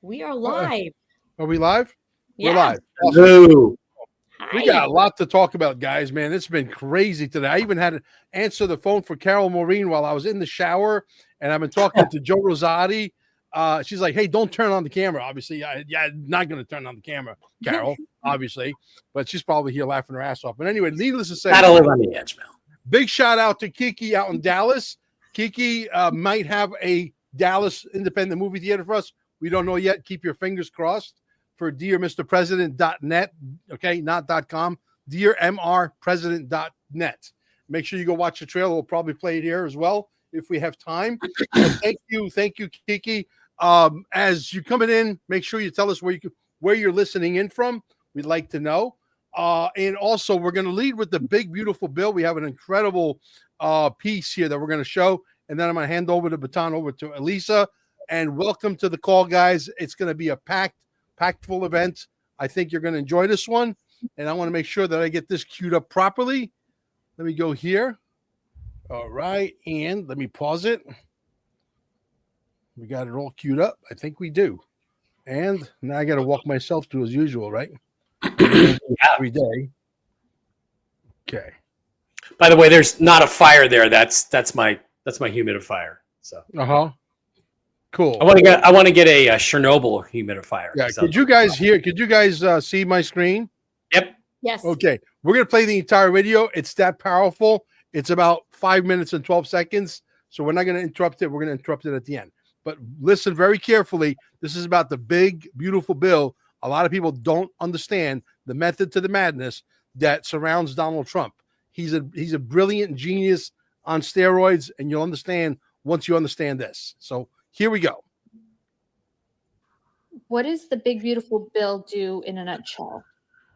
We are live. Are we live? Yeah. We're live. Awesome. Hello. Hi. We got a lot to talk about, guys, man. It's been crazy today. I even had to answer the phone for Carol Maureen while I was in the shower, and I've been talking to Joe Rosati. She's like, hey, don't turn on the camera. Obviously, not going to turn on the camera, Carol, obviously. But she's probably here laughing her ass off. But anyway, needless to say, Gotta live on the edge, Mel. big shout out to Kiki out in Dallas. Kiki might have a Dallas independent movie theater for us. We don't know yet. Keep your fingers crossed for dearmrpresident.net. Okay, not .com. Dearmrpresident.net. Make sure you go watch the trailer. We'll probably play it here as well if we have time. So thank you, Kiki. As you're coming in, make sure you tell us where you're listening in from. We'd like to know. And also, we're going to lead with the big, beautiful bill. We have an incredible piece here that we're going to show. And then I'm going to hand over the baton over to Elisa. And welcome to the call, guys. It's going to be a packed full event. I think you're going to enjoy this one. And I want to make sure that I get this queued up properly. Let me go here. All right. And let me pause it. We got it all queued up. I think we do. And now I got to walk myself through as usual, right? Every day. Okay. By the way, there's not a fire there. That's my humidifier. So Cool. I want to get a Chernobyl humidifier. Yeah. Could you guys hear? Could you guys see my screen? Yep. Yes. Okay. We're gonna play the entire video. It's that powerful. It's about 5 minutes and 12 seconds. So we're not gonna interrupt it. We're gonna interrupt it at the end. But listen very carefully. This is about the big, beautiful bill. A lot of people don't understand the method to the madness that surrounds Donald Trump. He's a brilliant genius on steroids, and you'll understand once you understand this. So here we go. What does the big beautiful bill do in a nutshell?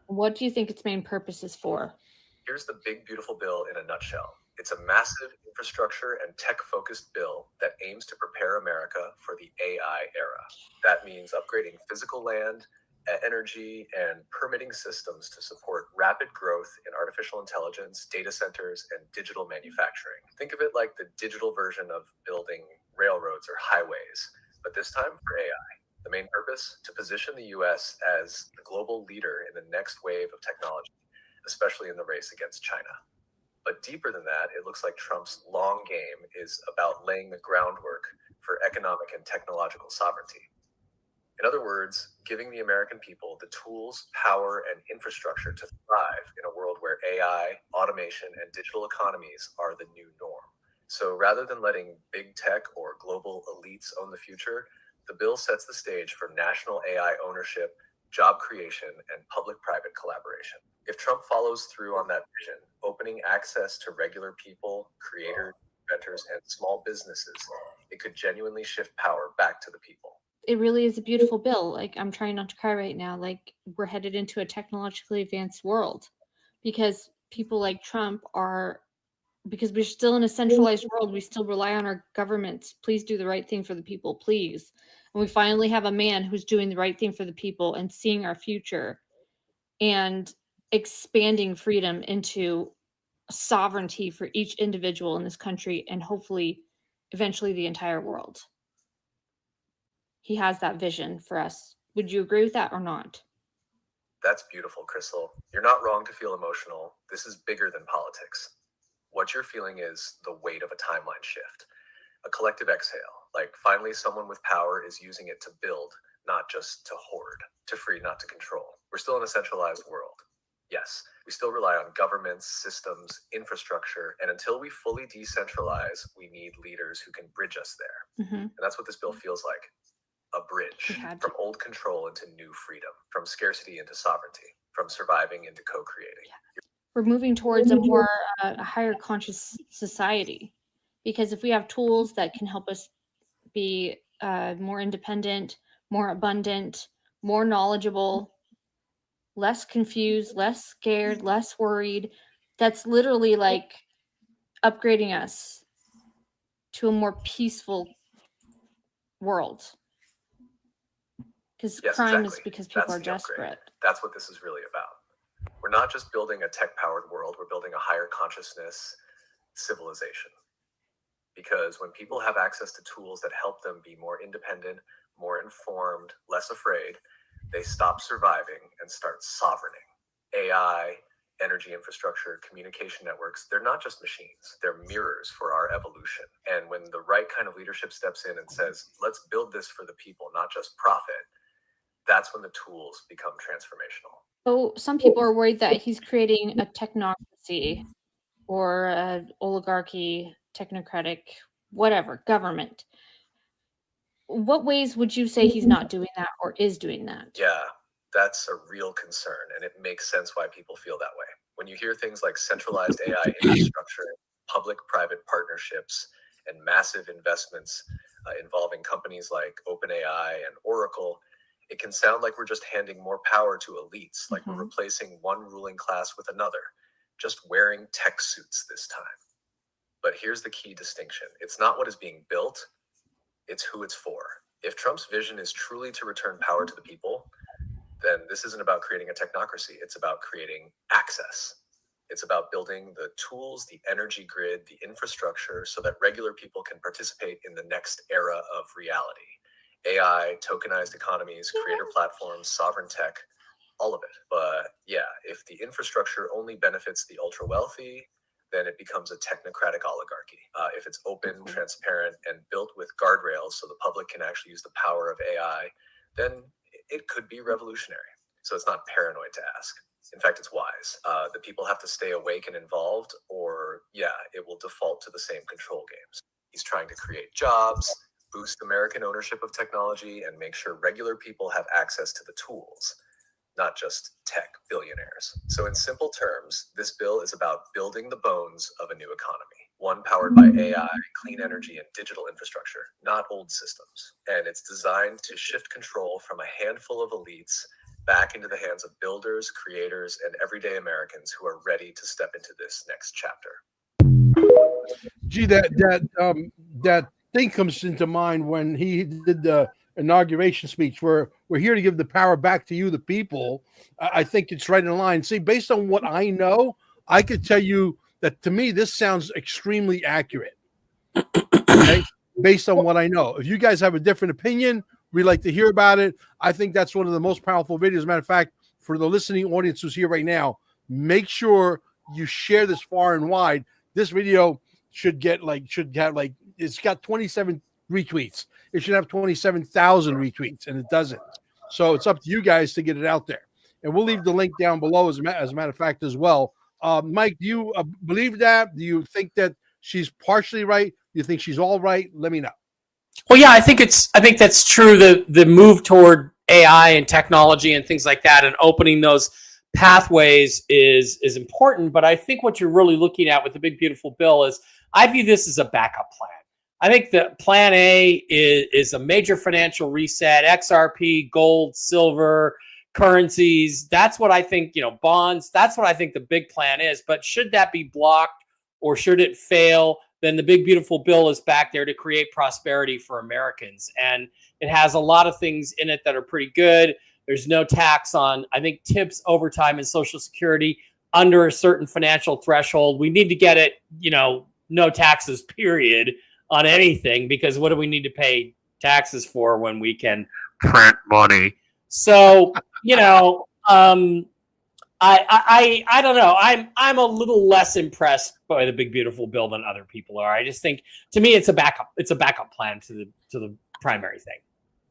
What do you think its main purpose is for? Here's the big beautiful bill in a nutshell. It's a massive infrastructure and tech-focused bill that aims to prepare America for the AI era. That means upgrading physical land, energy, and permitting systems to support rapid growth in artificial intelligence, data centers, and digital manufacturing. Think of it like the digital version of building railroads or highways, but this time for AI. The main purpose? To position the U.S. as the global leader in the next wave of technology, especially in the race against China. But deeper than that, it looks like Trump's long game is about laying the groundwork for economic and technological sovereignty. In other words, giving the American people the tools, power, and infrastructure to thrive in a world where AI, automation, and digital economies are the new norm. So rather than letting big tech or global elites own the future, the bill sets the stage for national AI ownership, job creation, and public-private collaboration. If Trump follows through on that vision, opening access to regular people, creators, inventors, and small businesses, it could genuinely shift power back to the people. It really is a beautiful bill. Like, I'm trying not to cry right now. Like, we're headed into a technologically advanced world because people like Trump because we're still in a centralized world. We still rely on our governments. Please do the right thing for the people, please. And we finally have a man who's doing the right thing for the people and seeing our future and expanding freedom into sovereignty for each individual in this country and hopefully eventually the entire world. He has that vision for us. Would you agree with that or not? That's beautiful, Crystal. You're not wrong to feel emotional. This is bigger than politics. What you're feeling is the weight of a timeline shift, a collective exhale, like finally someone with power is using it to build, not just to hoard, to free, not to control. We're still in a centralized world. Yes, we still rely on governments, systems, infrastructure, and until we fully decentralize, we need leaders who can bridge us there. And that's what this bill feels like. A bridge from old control into new freedom, from scarcity into sovereignty, from surviving into co-creating. We're moving towards a more a higher conscious society, because if we have tools that can help us be more independent, more abundant, more knowledgeable, less confused, less scared, less worried, that's literally like upgrading us to a more peaceful world. Because crime is because people are desperate. That's what this is really about. We're not just building a tech-powered world, we're building a higher consciousness civilization. Because when people have access to tools that help them be more independent, more informed, less afraid, they stop surviving and start sovereigning. AI, energy infrastructure, communication networks, they're not just machines, they're mirrors for our evolution. And when the right kind of leadership steps in and says, let's build this for the people, not just profit, that's when the tools become transformational. So some people are worried that he's creating a technocracy or an oligarchy, technocratic, whatever, government. What ways would you say he's not doing that or is doing that? Yeah, that's a real concern, and it makes sense why people feel that way. When you hear things like centralized AI infrastructure, public-private partnerships, and massive investments involving companies like OpenAI and Oracle, it can sound like we're just handing more power to elites, like we're replacing one ruling class with another, just wearing tech suits this time. But here's the key distinction. It's not what is being built, it's who it's for. If Trump's vision is truly to return power to the people, then this isn't about creating a technocracy. It's about creating access. It's about building the tools, the energy grid, the infrastructure so that regular people can participate in the next era of reality. AI, tokenized economies, creator platforms, sovereign tech, all of it. But yeah, if the infrastructure only benefits the ultra wealthy, then it becomes a technocratic oligarchy. If it's open, transparent, and built with guardrails so the public can actually use the power of AI, then it could be revolutionary. So it's not paranoid to ask. In fact, it's wise. The people have to stay awake and involved, or yeah, it will default to the same control games. He's trying to create jobs, boost American ownership of technology, and make sure regular people have access to the tools, not just tech billionaires. So in simple terms, this bill is about building the bones of a new economy, one powered by AI, clean energy, and digital infrastructure, not old systems. And it's designed to shift control from a handful of elites back into the hands of builders, creators, and everyday Americans who are ready to step into this next chapter. Gee, that thing comes into mind when he did the inauguration speech where we're here to give the power back to you, the people. I think it's right in line. See, based on what I know, I could tell you that to me, this sounds extremely accurate. Okay? Based on what I know. If you guys have a different opinion, we'd like to hear about it. I think that's one of the most powerful videos. As a matter of fact, for the listening audience who's here right now, make sure you share this far and wide. This video should have it's got 27 retweets. It should have 27,000 retweets, and it doesn't. So it's up to you guys to get it out there. And we'll leave the link down below as a matter of fact as well. Mike, do you believe that? Do you think that she's partially right? Do you think she's all right? Let me know. Well, yeah, I think that's true. The move toward AI and technology and things like that, and opening those pathways is important. But I think what you're really looking at with the big beautiful bill is, I view this as a backup plan. I think that plan A is a major financial reset, XRP, gold, silver, currencies. That's what I think, bonds. That's what I think the big plan is. But should that be blocked or should it fail, then the big beautiful bill is back there to create prosperity for Americans. And it has a lot of things in it that are pretty good. There's no tax on, I think, tips, overtime, and Social Security under a certain financial threshold. We need to get it, no taxes, period, on anything, because what do we need to pay taxes for when we can print money? So, I don't know. I'm a little less impressed by the big beautiful bill than other people are. I just think, to me, it's a backup plan to the primary thing.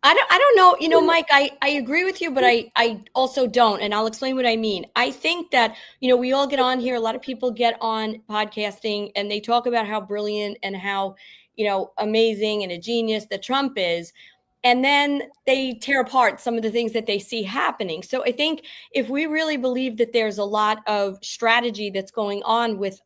I don't know, Mike, I agree with you, but I also don't. And I'll explain what I mean. I think that, we all get on here. A lot of people get on podcasting and they talk about how brilliant and how, amazing and a genius that Trump is. And then they tear apart some of the things that they see happening. So I think if we really believe that there's a lot of strategy that's going on with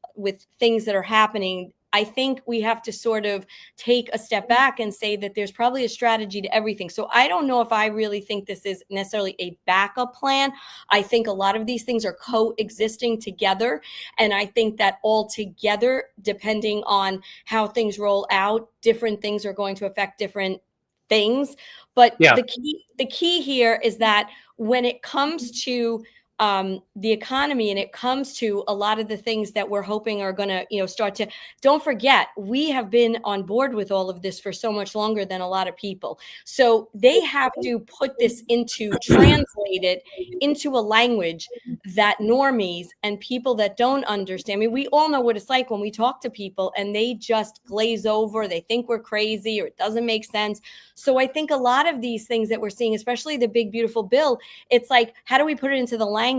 things that are happening, I think we have to sort of take a step back and say that there's probably a strategy to everything. So I don't know if I really think this is necessarily a backup plan. I think a lot of these things are coexisting together. And I think that all together, depending on how things roll out, different things are going to affect different things. But the key here is that when it comes to the economy, and it comes to a lot of the things that we're hoping are going to, start to. Don't forget, we have been on board with all of this for so much longer than a lot of people. So they have to put this translate it into a language that normies and people that don't understand. I mean, we all know what it's like when we talk to people and they just glaze over. They think we're crazy or it doesn't make sense. So I think a lot of these things that we're seeing, especially the big, beautiful bill, it's like, how do we put it into the language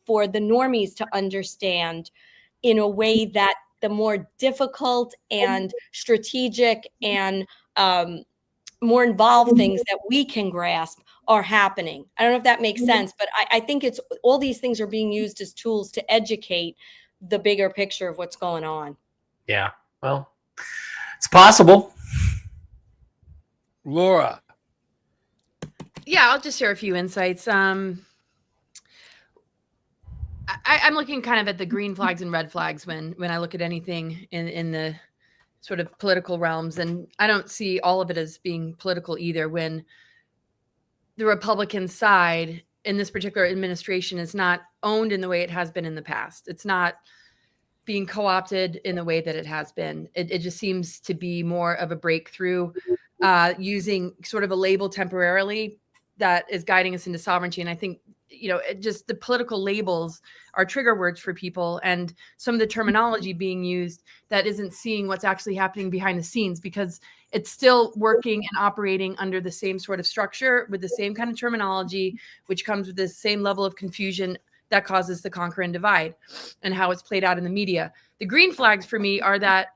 for the normies to understand in a way that the more difficult and strategic and more involved things that we can grasp are happening. I don't know if that makes sense, but I think it's all these things are being used as tools to educate the bigger picture of what's going on. Yeah, well, it's possible. Laura. Yeah, I'll just share a few insights. I'm looking kind of at the green flags and red flags when I look at anything in the sort of political realms. And I don't see all of it as being political either, when the Republican side in this particular administration is not owned in the way it has been in the past. It's not being co-opted in the way that it has been. It just seems to be more of a breakthrough, using sort of a label temporarily that is guiding us into sovereignty. And I think, just the political labels are trigger words for people, and some of the terminology being used that isn't seeing what's actually happening behind the scenes, because it's still working and operating under the same sort of structure with the same kind of terminology, which comes with the same level of confusion that causes the conquer and divide, and how it's played out in the media. The green flags for me are that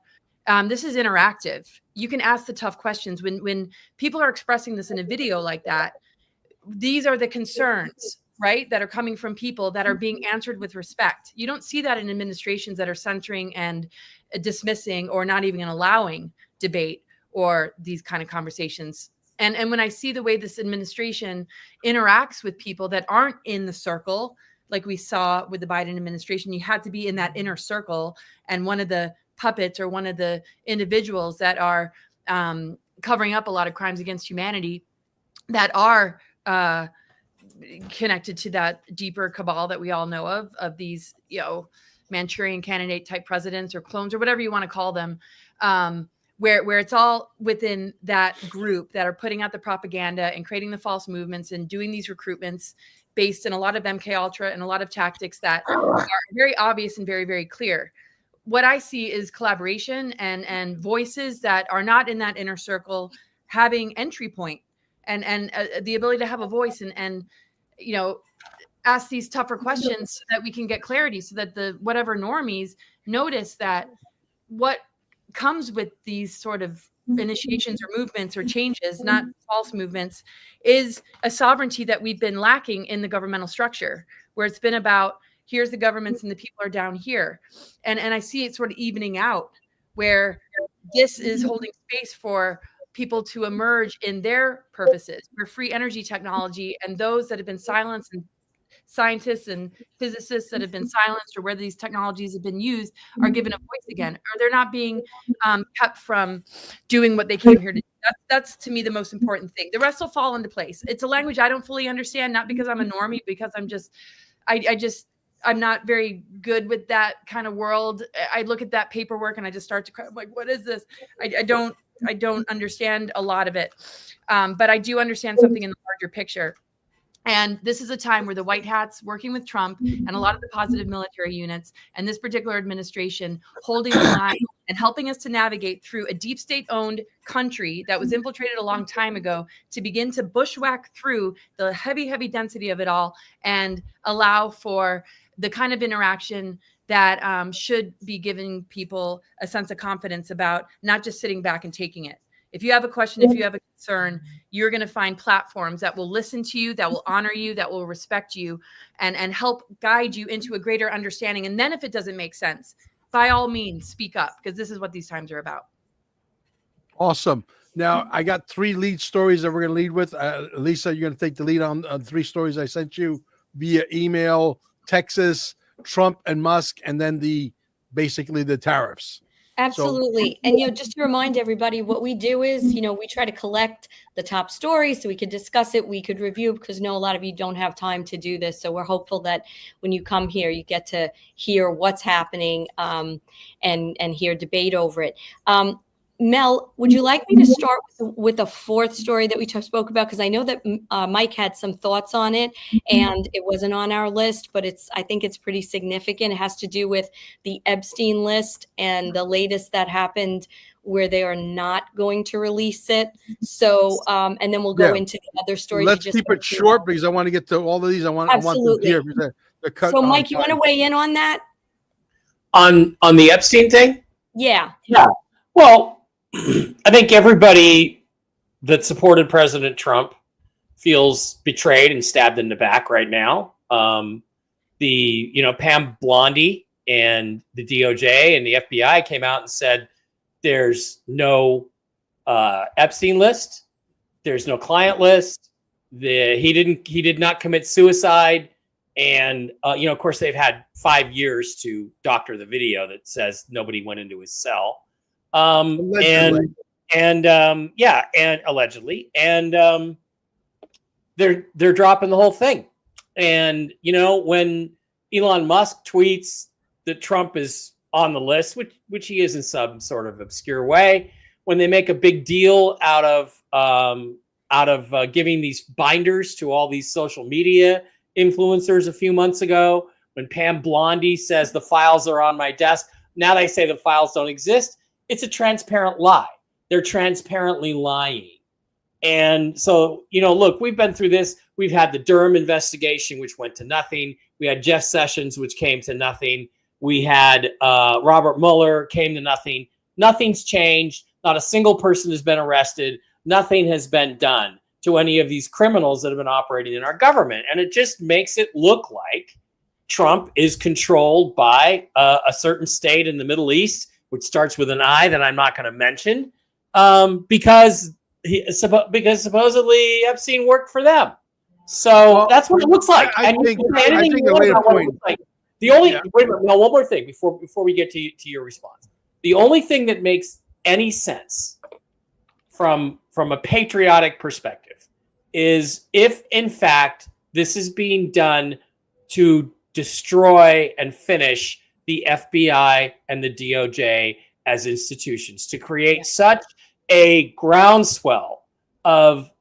this is interactive. You can ask the tough questions. When people are expressing this in a video like that, these are the concerns, right, that are coming from people that are being answered with respect. You don't see that in administrations that are censoring and dismissing or not even allowing debate or these kind of conversations. And when I see the way this administration interacts with people that aren't in the circle, like we saw with the Biden administration, you had to be in that inner circle. And one of the puppets or one of the individuals that are covering up a lot of crimes against humanity that are connected to that deeper cabal that we all know of these, Manchurian candidate type presidents or clones or whatever you want to call them, where it's all within that group that are putting out the propaganda and creating the false movements and doing these recruitments based in a lot of MK Ultra and a lot of tactics that are very obvious and very, very clear. What I see is collaboration and voices that are not in that inner circle having entry point and the ability to have a voice and ask these tougher questions so that we can get clarity, so that the whatever normies notice that what comes with these sort of initiations or movements or changes, not false movements, is a sovereignty that we've been lacking in the governmental structure, where it's been about here's the governments and the people are down here. And I see it sort of evening out, where this is holding space for people to emerge in their purposes, for free energy technology, and those that have been silenced, and scientists and physicists that have been silenced, or where these technologies have been used, are given a voice again, or they're not being kept from doing what they came here to do. That's to me the most important thing. The rest will fall into place. It's a language I don't fully understand, not because I'm a normie, because I'm not very good with that kind of world. I look at that paperwork and I just start to cry. I'm like, what is this? I don't understand a lot of it. But I do understand something in the larger picture. And this is a time where the white hats working with Trump and a lot of the positive military units and this particular administration holding the line and helping us to navigate through a deep state owned country that was infiltrated a long time ago, to begin to bushwhack through the heavy, heavy density of it all and allow for the kind of interaction that should be giving people a sense of confidence about not just sitting back and taking it. If you have a question, if you have a concern, you're going to find platforms that will listen to you, that will honor you, that will respect you, and help guide you into a greater understanding. And then if it doesn't make sense, by all means, speak up, because this is what these times are about. Awesome. Now, I got 3 lead stories that we're going to lead with. Lisa, you're going to take the lead on 3 stories I sent you via email: Texas, Trump and Musk, and then basically the tariffs. Absolutely. And, just to remind everybody, what we do is, we try to collect the top stories so we could discuss it. We could review, because a lot of you don't have time to do this. So we're hopeful that when you come here, you get to hear what's happening and hear debate over it. Mel, would you like me to start with the fourth story that we spoke about? Because I know that Mike had some thoughts on it, and it wasn't on our list, but I think it's pretty significant. It has to do with the Epstein list and the latest that happened, where they are not going to release it. So, and then we'll go into the other stories. Let's keep it short, because I want to get to all of these. I want to hear the cut. So, Mike, you want to weigh in on that? On the Epstein thing? Yeah. Well, I think everybody that supported President Trump feels betrayed and stabbed in the back right now. Pam Bondi and the DOJ and the FBI came out and said there's no Epstein list, there's no client list. He did not commit suicide, and of course they've had 5 years to doctor the video that says nobody went into his cell. Allegedly. And allegedly, and they're dropping the whole thing. And when Elon Musk tweets that Trump is on the list, which he is in some sort of obscure way, when they make a big deal out of giving these binders to all these social media influencers a few months ago, when Pam Bondi says the files are on my desk, now they say the files don't exist. It's a transparent lie. They're transparently lying. And so, look, we've been through this. We've had the Durham investigation, which went to nothing. We had Jeff Sessions, which came to nothing. We had Robert Mueller, came to nothing. Nothing's changed. Not a single person has been arrested. Nothing has been done to any of these criminals that have been operating in our government. And it just makes it look like Trump is controlled by a certain state in the Middle East, which starts with an I that I'm not going to mention, because supposedly Epstein worked for them. So that's what it looks like. I think a later point. The only wait a minute, no, one more thing before we get to your response. The only thing that makes any sense from a patriotic perspective is if, in fact, this is being done to destroy and finish the FBI and the DOJ as institutions, to create such a groundswell of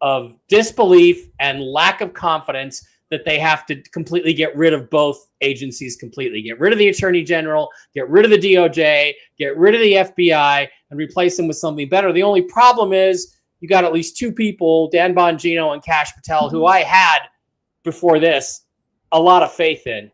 disbelief and lack of confidence that they have to completely get rid of both agencies completely. Get rid of the Attorney General, get rid of the DOJ, get rid of the FBI, and replace them with something better. The only problem is you got at least two people, Dan Bongino and Kash Patel, who I had before this a lot of faith in.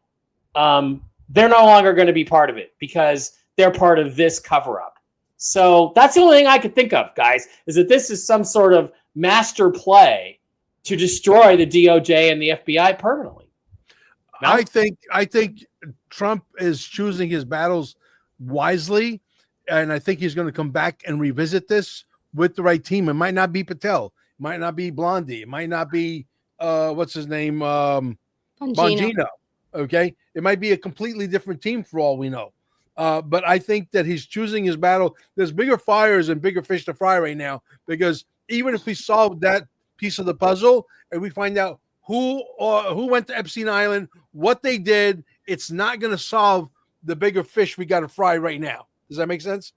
They're no longer going to be part of it because they're part of this cover-up. So that's the only thing I could think of, guys, is that this is some sort of master play to destroy the DOJ and the FBI permanently. No? I think Trump is choosing his battles wisely, and I think he's going to come back and revisit this with the right team. It might not be Patel, it might not be Blondie, it might not be what's his name, Bongino. Okay, it might be a completely different team for all we know. But I think that he's choosing his battle. There's bigger fires and bigger fish to fry right now, because even if we solve that piece of the puzzle and we find out who went to Epstein Island, what they did, it's not going to solve the bigger fish we got to fry right now. Does that make sense?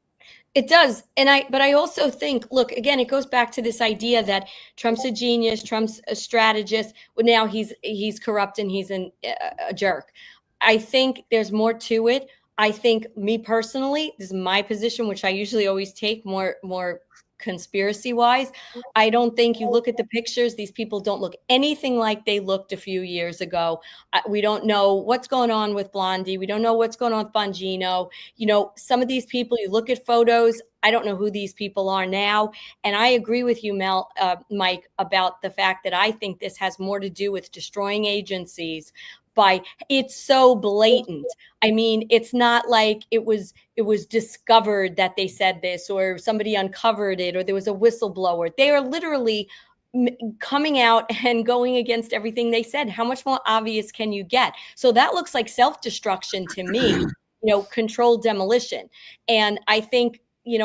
It does. But I also think, look, again, it goes back to this idea that Trump's a genius, Trump's a strategist. Well, now he's corrupt and he's a jerk. I think there's more to it. I think, me personally, this is my position, which I usually always take more conspiracy wise. I don't think, you look at the pictures, these people don't look anything like they looked a few years ago. We don't know what's going on with Blondie. We don't know what's going on with Bongino. Some of these people, you look at photos, I don't know who these people are now. And I agree with you, Mike, about the fact that I think this has more to do with destroying agencies. It's so blatant. I mean, it's not like it was discovered that they said this, or somebody uncovered it, or there was a whistleblower. They are literally coming out and going against everything they said. How much more obvious can you get? So that looks like self-destruction to me. controlled demolition. And I think,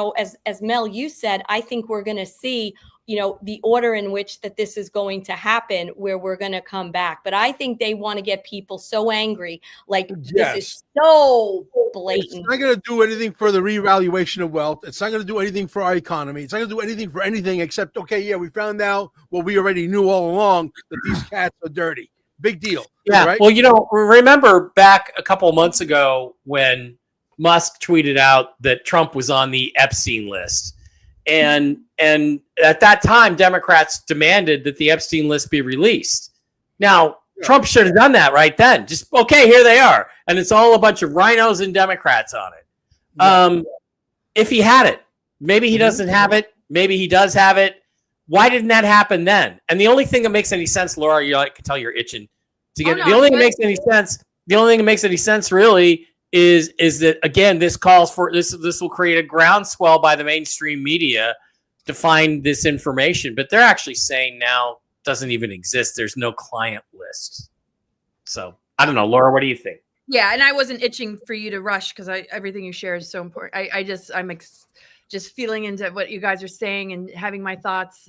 as Mel, you said, I think we're going to see, the order in which that this is going to happen, where we're going to come back. But I think they want to get people so angry, like this is so blatant. It's not going to do anything for the revaluation of wealth. It's not going to do anything for our economy. It's not going to do anything for anything except, okay, yeah, we found out what we already knew all along, that these cats are dirty. Big deal. Yeah. Right? Well, remember back a couple of months ago when Musk tweeted out that Trump was on the Epstein list. And at that time, Democrats demanded that the Epstein list be released. Now, Trump should have done that right then. Just, okay, here they are. And it's all a bunch of rhinos and Democrats on it. If he had it, maybe he doesn't have it. Maybe he does have it. Why didn't that happen then? And the only thing that makes any sense, Laura, I can tell you're itching to get the only thing that makes any sense. The only thing that makes any sense really is that, again, this calls for this will create a groundswell by the mainstream media to find this information. But they're actually saying now it doesn't even exist. There's no client list. So I don't know, Laura, what do you think? Yeah, and I wasn't itching for you to rush because everything you share is so important. I'm just feeling into what you guys are saying and having my thoughts,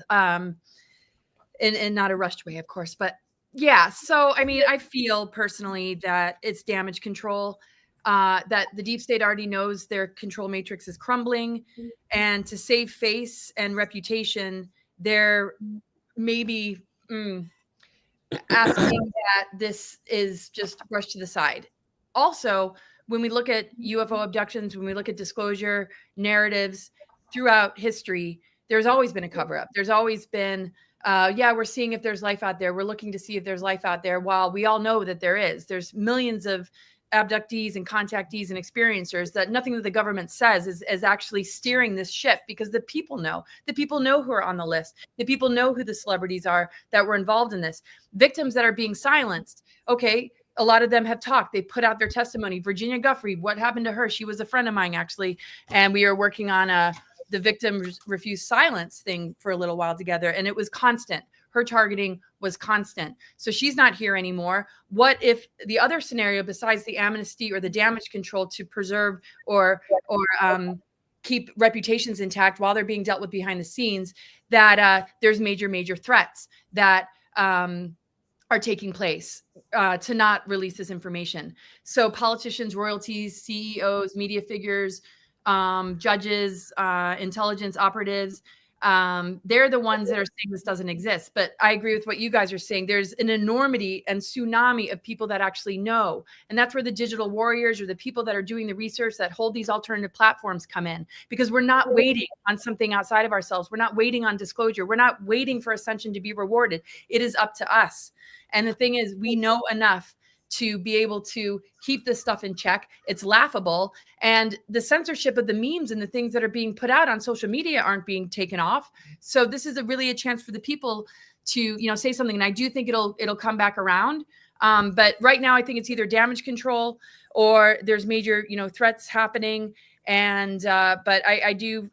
in not a rushed way, of course. But yeah, so I mean, I feel personally that it's damage control. That the deep state already knows their control matrix is crumbling, and to save face and reputation, they're maybe asking that this is just brushed to the side. Also, when we look at UFO abductions, when we look at disclosure narratives throughout history, there's always been a cover-up. There's always been, we're seeing if there's life out there. We're looking to see if there's life out there. While we all know that there is. There's millions of abductees and contactees and experiencers that nothing that the government says is actually steering this ship, because the people know who are on the list. The people know who the celebrities are that were involved in this. Victims that are being silenced. Okay. A lot of them have talked. They put out their testimony. Virginia Guffrey, what happened to her? She was a friend of mine, actually. And we were working on the victim refused silence thing for a little while together. And it was constant. Her targeting was constant. So she's not here anymore. What if the other scenario besides the amnesty or the damage control to preserve or keep reputations intact while they're being dealt with behind the scenes, that there's major threats that are taking place to not release this information. So politicians, royalties, CEOs, media figures, judges, intelligence operatives, they're the ones that are saying this doesn't exist. But I agree with what you guys are saying. There's an enormity and tsunami of people that actually know. And that's where the digital warriors or the people that are doing the research that hold these alternative platforms come in, because we're not waiting on something outside of ourselves. We're not waiting on disclosure. We're not waiting for ascension to be rewarded. It is up to us. And the thing is, we know enough to be able to keep this stuff in check. It's laughable. And the censorship of the memes and the things that are being put out on social media aren't being taken off. So this is really a chance for the people to, say something. And I do think it'll come back around. But right now, I think it's either damage control or there's major, threats happening. And, but I do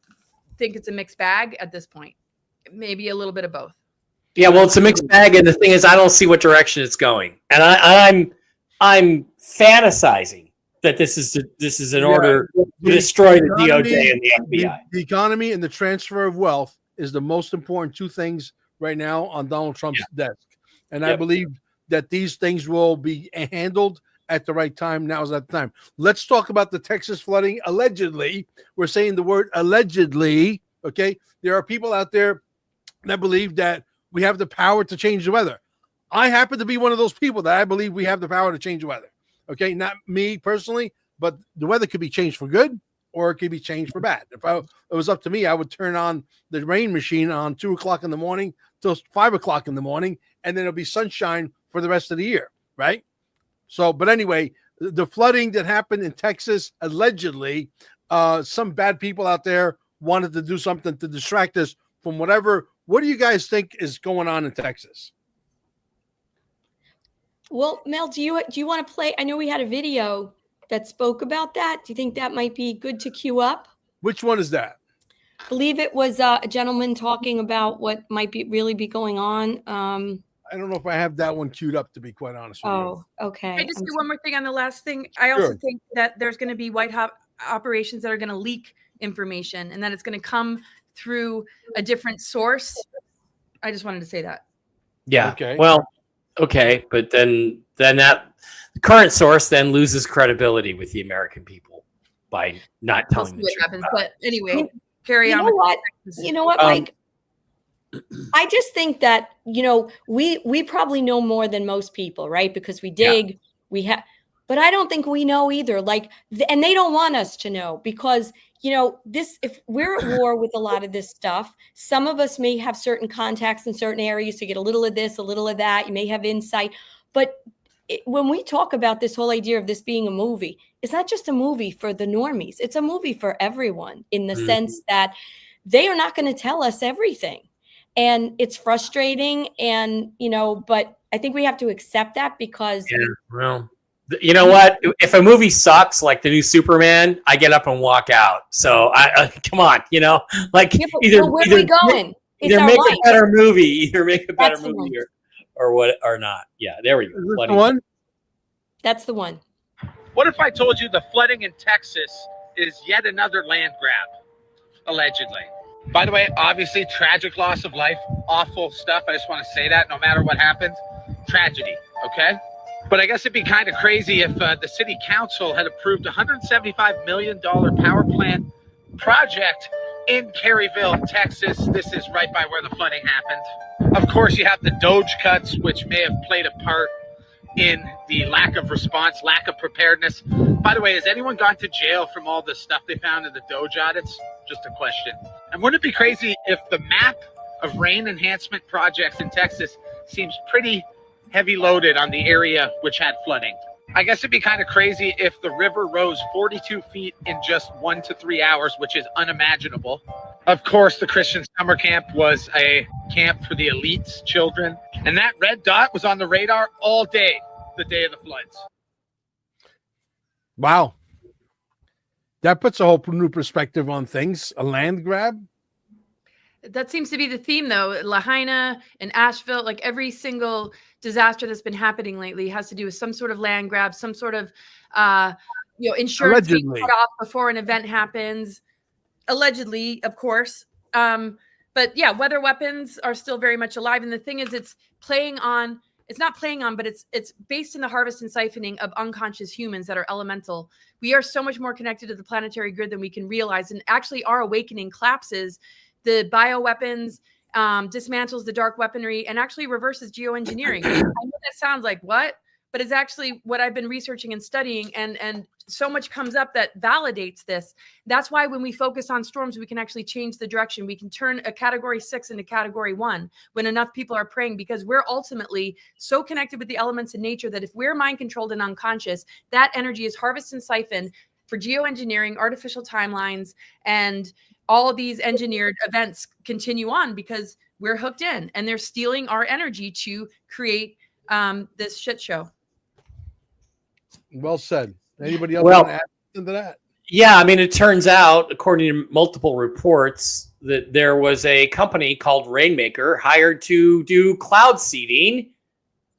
think it's a mixed bag at this point, maybe a little bit of both. Yeah, well, it's a mixed bag. And the thing is, I don't see what direction it's going. And I'm fantasizing that this is in order to destroy the DOJ and the FBI. The economy and the transfer of wealth is the most important two things right now on Donald Trump's desk. And I believe that these things will be handled at the right time. Now is that time. Let's talk about the Texas flooding. Allegedly, we're saying the word allegedly. Okay. There are people out there that believe that we have the power to change the weather. I happen to be one of those people that I believe we have the power to change the weather. Okay, not me personally, but the weather could be changed for good or it could be changed for bad. If it was up to me, I would turn on the rain machine on 2 o'clock in the morning till 5 o'clock in the morning, and then it'll be sunshine for the rest of the year, right? So, but anyway, the flooding that happened in Texas, allegedly, some bad people out there wanted to do something to distract us from whatever. What do you guys think is going on in Texas? Well, Mel, do you want to play? I know we had a video that spoke about that. Do you think that might be good to queue up? Which one is that? I believe it was a gentleman talking about what might really be going on. I I don't know if I have that one queued up, to be quite honest with you. Oh, okay. I just do one more thing on the last thing. I also think that there's going to be white hat operations that are going to leak information, and that it's going to come through a different source. I just wanted to say that. Yeah. Okay. Well, okay, but then that the current source then loses credibility with the American people by not We'll telling see the what truth. happens. But anyway, carry You on. know what? You know what, Mike? I just think that, you know, we probably know more than most people, right? Because we dig, we have, but I don't think we know either. Like, and they don't want us to know because, you know, this, if we're at war with a lot of this stuff, some of us may have certain contacts in certain areas to get a little of this, a little of that. You may have insight, but when we talk about this whole idea of this being a movie, it's not just a movie for the normies. It's a movie for everyone in the sense that they are not going to tell us everything. And it's frustrating, and you know, but I think we have to accept that because well, you know what? If a movie sucks, like the new Superman, I get up and walk out. So I come on, you know, like where are we going? Either make a better movie, either make a better movie, or what, or not. Yeah, there we go. Is this the one? That's the one. What if I told you the flooding in Texas is yet another land grab, allegedly? By the way, obviously, tragic loss of life, awful stuff. I just want to say that no matter what happens, tragedy, okay? But I guess it'd be kind of crazy if the city council had approved a $175 million power plant project in Caryville, Texas. This is right by where the flooding happened. Of course, you have the Doge cuts, which may have played a part in the lack of response, lack of preparedness. By the way, has anyone gone to jail from all the stuff they found in the Doge audits? Just a question. And wouldn't it be crazy if the map of rain enhancement projects in Texas seems pretty heavy loaded on the area which had flooding? I guess it'd be kind of crazy if the river rose 42 feet in just 1 to 3 hours, which is unimaginable. Of course, the Christian summer camp was a camp for the elites, children. And that red dot was on the radar all day, the day of the floods. Wow. That puts a whole new perspective on things. A land grab. That seems to be the theme, though. Lahaina and Asheville, like every single disaster that's been happening lately has to do with some sort of land grab, some sort of, insurance being cut off before an event happens. Allegedly, of course. But yeah, weather weapons are still very much alive. And the thing is, it's not playing on, but it's based in the harvest and siphoning of unconscious humans that are elemental. We are so much more connected to the planetary grid than we can realize. And actually our awakening collapses the bioweapons, dismantles the dark weaponry, and actually reverses geoengineering. I know that sounds like what? But it's actually what I've been researching and studying, and so much comes up that validates this. That's why when we focus on storms, we can actually change the direction. We can turn a category 6 into category 1 when enough people are praying, because we're ultimately so connected with the elements in nature that if we're mind controlled and unconscious, that energy is harvested and siphoned for geoengineering, artificial timelines, and all of these engineered events continue on because we're hooked in, and they're stealing our energy to create this shit show. Well said. Anybody else want to add into that? Yeah, I mean, it turns out, according to multiple reports, that there was a company called Rainmaker hired to do cloud seeding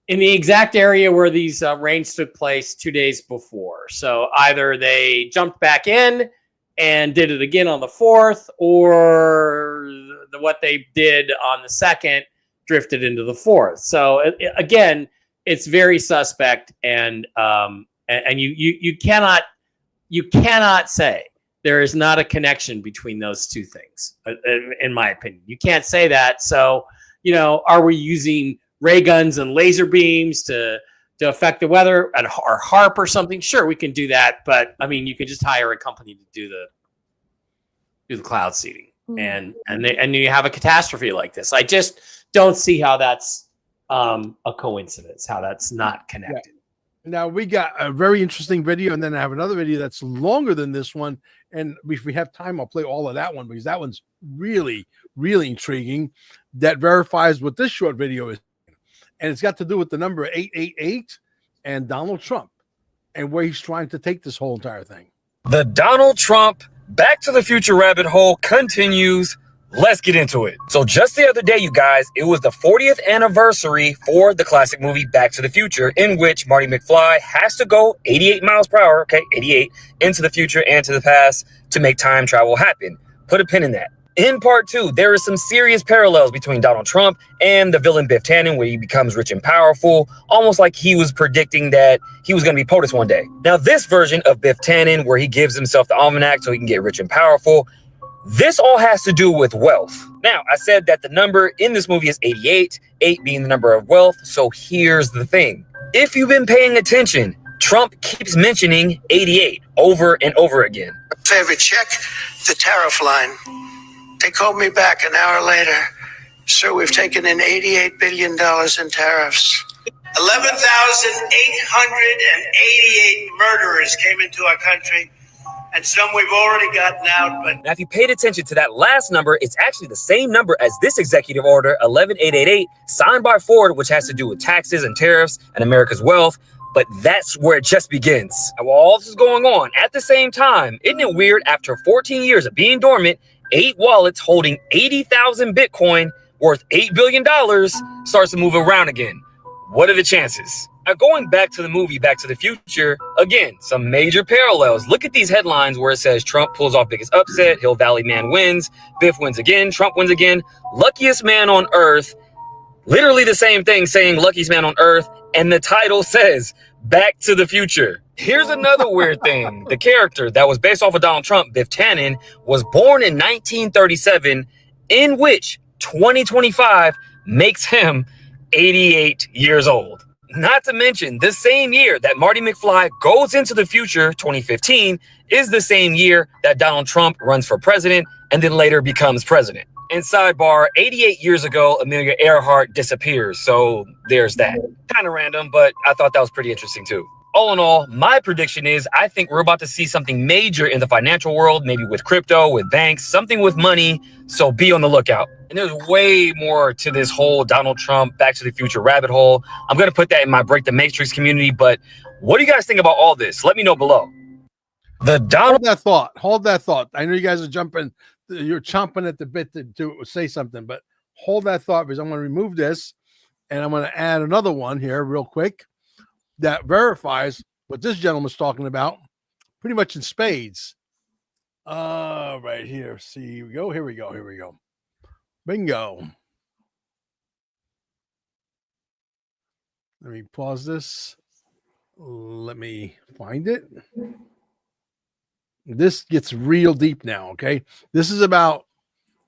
in the exact area where these rains took place 2 days before. So either they jumped back in and did it again on the 4th, or what they did on the 2nd drifted into the 4th. So again, it's very suspect, and you cannot say there is not a connection between those two things, in my opinion. You can't say that. So, are we using ray guns and laser beams to affect the weather at our HARP or something? Sure, we can do that, but I mean, you could just hire a company to do the cloud seeding, and you have a catastrophe like this. I just don't see how that's a coincidence, how that's not connected. Yeah. Now we got a very interesting video, and then I have another video that's longer than this one. And if we have time, I'll play all of that one because that one's really, really intriguing. That verifies what this short video is. And it's got to do with the number 888 and Donald Trump and where he's trying to take this whole entire thing. The Donald Trump Back to the Future rabbit hole continues Let's get into it. So just the other day, you guys, it was the 40th anniversary for the classic movie Back to the Future, in which Marty McFly has to go 88 miles per hour, okay, 88, into the future and to the past to make time travel happen. Put a pin in that. In part 2, there is some serious parallels between Donald Trump and the villain Biff Tannen, where he becomes rich and powerful, almost like he was predicting that he was going to be POTUS one day. Now, this version of Biff Tannen, where he gives himself the almanac so he can get rich and powerful, this all has to do with wealth. Now, I said that the number in this movie is 88, 8 being the number of wealth, so here's the thing. If you've been paying attention, Trump keeps mentioning 88 over and over again. Favorite, check the tariff line. They called me back an hour later. Sir, we've taken in $88 billion in tariffs. 11,888 murderers came into our country, and some we've already gotten out. But now, if you paid attention to that last number, it's actually the same number as this executive order, 11888, signed by Ford, which has to do with taxes and tariffs and America's wealth. But that's where it just begins. And while all this is going on, at the same time, isn't it weird, after 14 years of being dormant, 8 wallets holding 80,000 Bitcoin worth $8 billion starts to move around again? What are the chances? Now, going back to the movie Back to the Future, again, some major parallels. Look at these headlines where it says Trump pulls off biggest upset, Hill Valley man wins, Biff wins again, Trump wins again, luckiest man on earth. Literally the same thing, saying luckiest man on earth, and the title says Back to the Future. Here's another weird thing. The character that was based off of Donald Trump, Biff Tannen, was born in 1937, in which 2025 makes him 88 years old. Not to mention, the same year that Marty McFly goes into the future, 2015, is the same year that Donald Trump runs for president and then later becomes president. And sidebar, 88 years ago, Amelia Earhart disappears. So there's that. Kind of random, but I thought that was pretty interesting too. All in all, my prediction is I think we're about to see something major in the financial world, maybe with crypto, with banks, something with money. So be on the lookout. And there's way more to this whole Donald Trump Back to the Future rabbit hole. I'm going to put that in my Break the Matrix community. But what do you guys think about all this? Let me know below. Hold that thought. Hold that thought. I know you guys are jumping. You're chomping at the bit to say something, but hold that thought, because I'm going to remove this and I'm going to add another one here real quick that verifies what this gentleman's talking about pretty much in spades. Right here. See, here we go. Here we go. Here we go. Bingo. Let me pause this. Let me find it. This gets real deep now, okay? This is about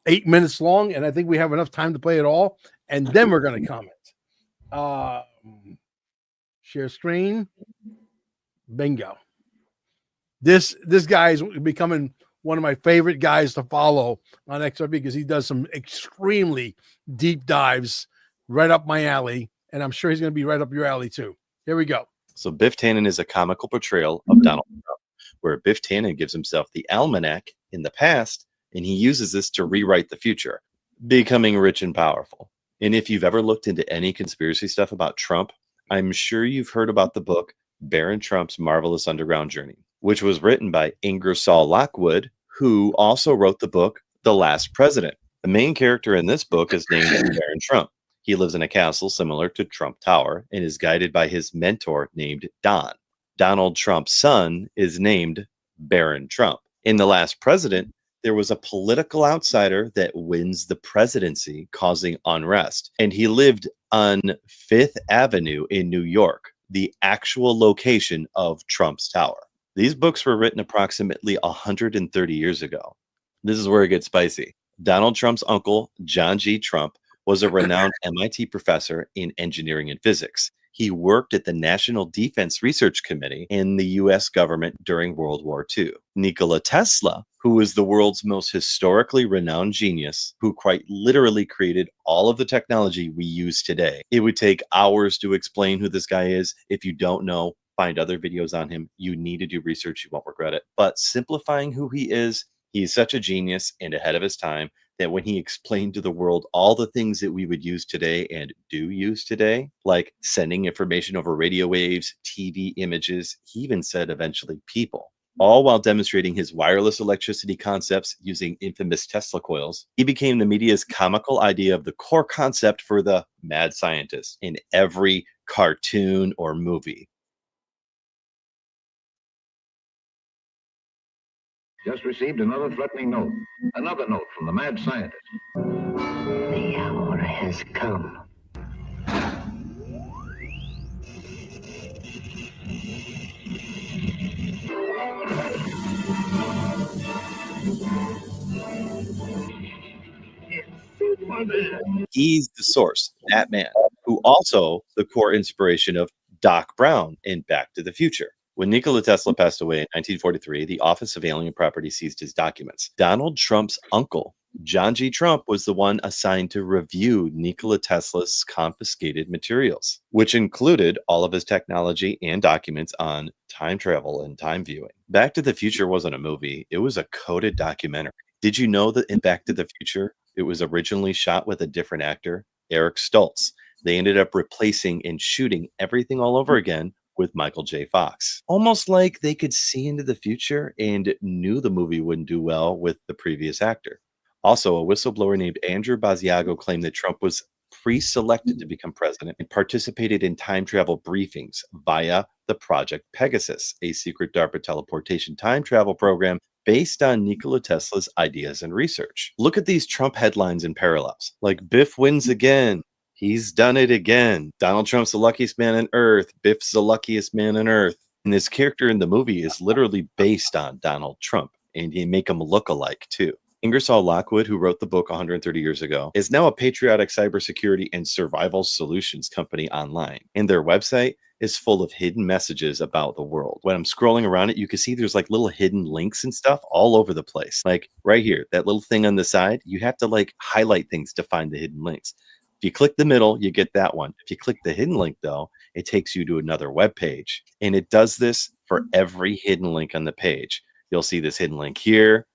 8 minutes long, and I think we have enough time to play it all, and then we're going to comment. Share screen. Bingo. This guy is becoming one of my favorite guys to follow on XRP because he does some extremely deep dives right up my alley, and I'm sure he's going to be right up your alley too. Here we go. So Biff Tannen is a comical portrayal of Donald Trump, where Biff Tannen gives himself the almanac in the past, and he uses this to rewrite the future, becoming rich and powerful. And if you've ever looked into any conspiracy stuff about Trump, I'm sure you've heard about the book Baron Trump's Marvelous Underground Journey, which was written by Ingersoll Lockwood, who also wrote the book The Last President. The main character in this book is named Baron Trump. He lives in a castle similar to Trump Tower and is guided by his mentor named Don. Donald Trump's son is named Baron Trump. In The Last President, there was a political outsider that wins the presidency, causing unrest. And he lived on Fifth Avenue in New York, the actual location of Trump's tower. These books were written approximately 130 years ago. This is where it gets spicy. Donald Trump's uncle, John G. Trump, was a renowned MIT professor in engineering and physics. He worked at the National Defense Research Committee in the U.S. government during World War II. Nikola Tesla, who was the world's most historically renowned genius, who quite literally created all of the technology we use today. It would take hours to explain who this guy is. If you don't know, find other videos on him. You need to do research. You won't regret it. But simplifying who he is, he's such a genius and ahead of his time that when he explained to the world all the things that we would use today and do use today, like sending information over radio waves, TV images, he even said eventually people. all while demonstrating his wireless electricity concepts using infamous Tesla coils. He became the media's comical idea of the core concept for the mad scientist in every cartoon or movie. Just received another threatening note. Another note from the mad scientist. The hour has come. He's the source, that man, who also the core inspiration of Doc Brown in Back to the Future. When Nikola Tesla passed away in 1943, the Office of Alien Property seized his documents. Donald Trump's uncle, John G. Trump, was the one assigned to review Nikola Tesla's confiscated materials, which included all of his technology and documents on time travel and time viewing. Back to the Future wasn't a movie, it was a coded documentary. Did you know that in Back to the Future, it was originally shot with a different actor, Eric Stoltz? They ended up replacing and shooting everything all over again with Michael J. Fox. Almost like they could see into the future and knew the movie wouldn't do well with the previous actor. Also, a whistleblower named Andrew Basiago claimed that Trump was pre-selected to become president and participated in time travel briefings via the Project Pegasus, a secret DARPA teleportation time travel program based on Nikola Tesla's ideas and research. Look at these Trump headlines and parallels, like Biff wins again. He's done it again. Donald Trump's the luckiest man on earth. Biff's the luckiest man on earth. And this character in the movie is literally based on Donald Trump, and you make him look alike too. Ingersoll Lockwood, who wrote the book 130 years ago, is now a patriotic cybersecurity and survival solutions company online. And their website is full of hidden messages about the world. When I'm scrolling around it, you can see there's like little hidden links and stuff all over the place. Like right here, that little thing on the side, you have to like highlight things to find the hidden links. If you click the middle, you get that one. If you click the hidden link, though, it takes you to another web page. And it does this for every hidden link on the page. You'll see this hidden link here,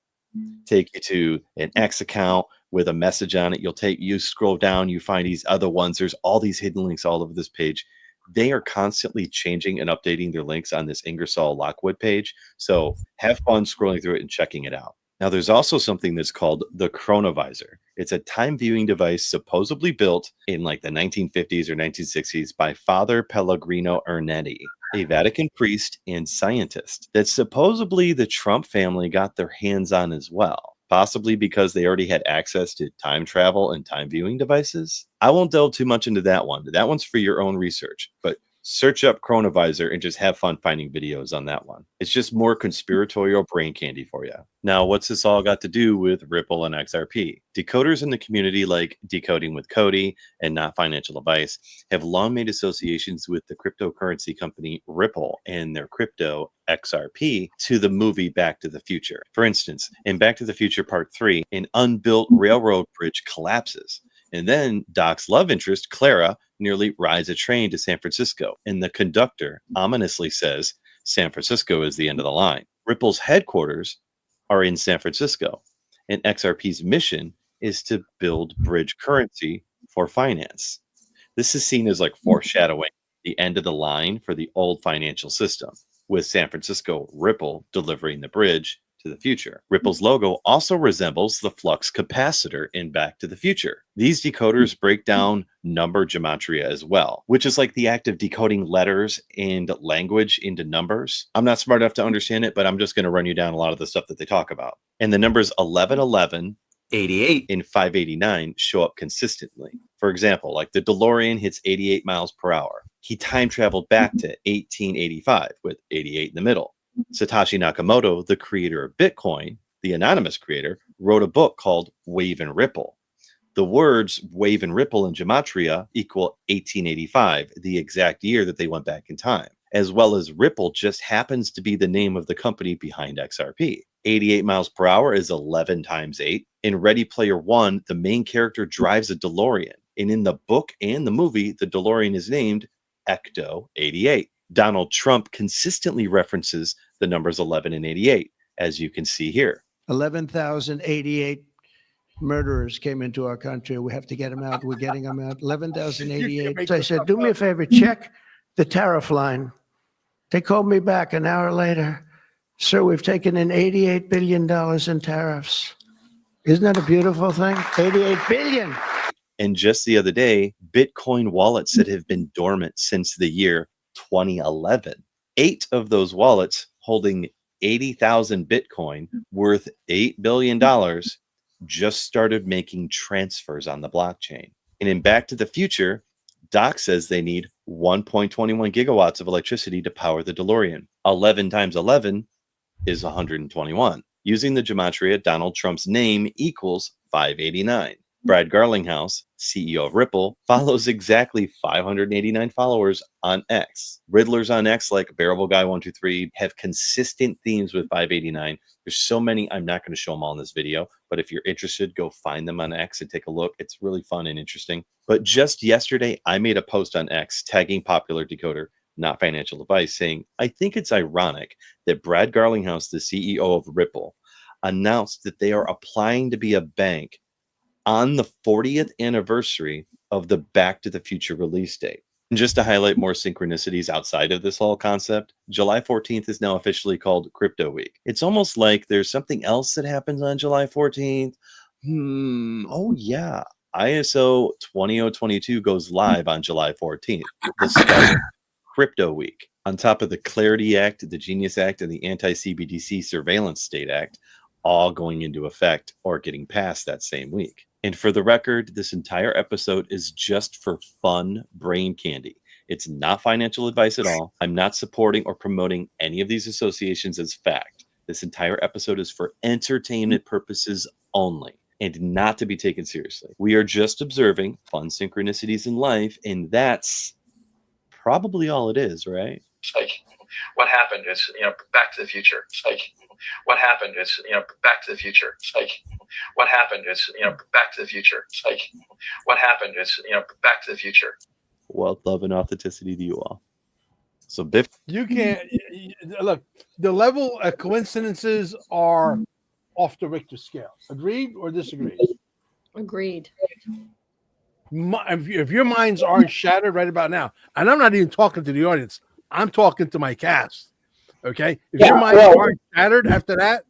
take you to an X account with a message on it. You scroll down, you find these other ones. There's all these hidden links all over this page. They are constantly changing and updating their links on this Ingersoll Lockwood page. So have fun scrolling through it and checking it out. Now, there's also something that's called the Chronovisor. It's a time viewing device supposedly built in like the 1950s or 1960s by Father Pellegrino Ernetti, a Vatican priest and scientist that supposedly the Trump family got their hands on as well, possibly because they already had access to time travel and time viewing devices. I won't delve too much into that one. That one's for your own research, but search up Chronovisor and just have fun finding videos on that one. It's just more conspiratorial brain candy for you. Now, what's this all got to do with Ripple and XRP? Decoders in the community like Decoding with Cody and Not Financial Advice have long made associations with the cryptocurrency company Ripple and their crypto XRP to the movie Back to the Future. For instance, in Back to the Future Part 3, an unbuilt railroad bridge collapses. And then Doc's love interest, Clara, nearly rides a train to San Francisco. And the conductor ominously says, San Francisco is the end of the line. Ripple's headquarters are in San Francisco. And XRP's mission is to build bridge currency for finance. This is seen as like foreshadowing the end of the line for the old financial system, with San Francisco Ripple delivering the bridge to the future. Ripple's logo also resembles the flux capacitor in Back to the Future. These decoders break down number gematria as well, which is like the act of decoding letters and language into numbers. I'm not smart enough to understand it, but I'm just going to run you down a lot of the stuff that they talk about. And the numbers 1111, 88, and 589 show up consistently. For example, like the DeLorean hits 88 miles per hour. He time traveled back to 1885 with 88 in the middle. Satoshi Nakamoto, the creator of Bitcoin, the anonymous creator, wrote a book called Wave and Ripple. The words wave and ripple in gematria equal 1885, the exact year that they went back in time, as well as Ripple just happens to be the name of the company behind XRP. 88 miles per hour is 11 times 8. In Ready Player One, the main character drives a DeLorean. And in the book and the movie, the DeLorean is named Ecto 88. Donald Trump consistently references the numbers 11 and 88, as you can see here. 11,088 murderers came into our country. We have to get them out. We're getting them out. 11,088. So I said, do me a favor, check the tariff line. They called me back an hour later. So we've taken in $88 billion in tariffs. Isn't that a beautiful thing? 88 billion. And just the other day, Bitcoin wallets that have been dormant since the year 2011. 8 of those wallets holding 80,000 Bitcoin worth $8 billion just started making transfers on the blockchain. And in Back to the Future, Doc says they need 1.21 gigawatts of electricity to power the DeLorean. 11 times 11 is 121. Using the gematria, Donald Trump's name equals 589. Brad Garlinghouse, CEO of Ripple, follows exactly 589 followers on X. Riddlers on X like Bearable Guy 123 have consistent themes with 589. There's so many, I'm not going to show them all in this video, but if you're interested, go find them on X and take a look. It's really fun and interesting. But just yesterday, I made a post on X tagging Popular Decoder, not financial advice, saying, I think it's ironic that Brad Garlinghouse, the CEO of Ripple, announced that they are applying to be a bank on the 40th anniversary of the Back to the Future release date. And just to highlight more synchronicities outside of this whole concept, July 14th is now officially called Crypto Week. It's almost like there's something else that happens on July 14th. Oh yeah, ISO 20022 goes live on July 14th, the start of Crypto Week. On top of the Clarity Act, the Genius Act, and the Anti-CBDC Surveillance State Act, all going into effect or getting passed that same week. And for the record, this entire episode is just for fun brain candy. It's not financial advice at all. I'm not supporting or promoting any of these associations as fact. This entire episode is for entertainment purposes only and not to be taken seriously. We are just observing fun synchronicities in life, and that's probably all it is, right? Like, what happened is, Back to the Future. Like, what happened is, Back to the Future. Like, what happened is, Back to the Future. Like, what happened is, Back to the Future. Wealth, love, and authenticity to you all. So, Biff, you can't look. The level of coincidences are off the Richter scale. Agreed or disagreed? Agreed. If your minds aren't shattered right about now, and I'm not even talking to the audience, I'm talking to my cast. Okay, if your minds aren't shattered after that.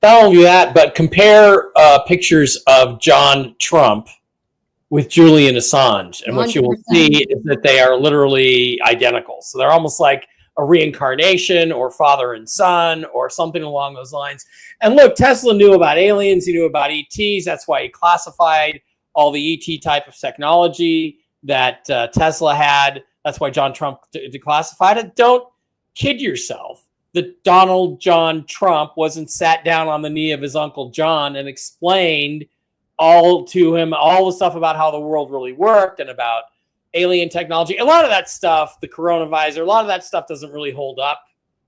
Not only that, but compare pictures of John Trump with Julian Assange, and what you will see is that they are literally identical. So they're almost like a reincarnation or father and son or something along those lines. And look, Tesla knew about aliens, he knew about ETs. That's why he classified all the ET type of technology that Tesla had. That's why John Trump declassified it. Don't kid yourself that Donald John Trump wasn't sat down on the knee of his Uncle John and explained all to him, all the stuff about how the world really worked and about alien technology. A lot of that stuff, the coronavirus, a lot of that stuff doesn't really hold up.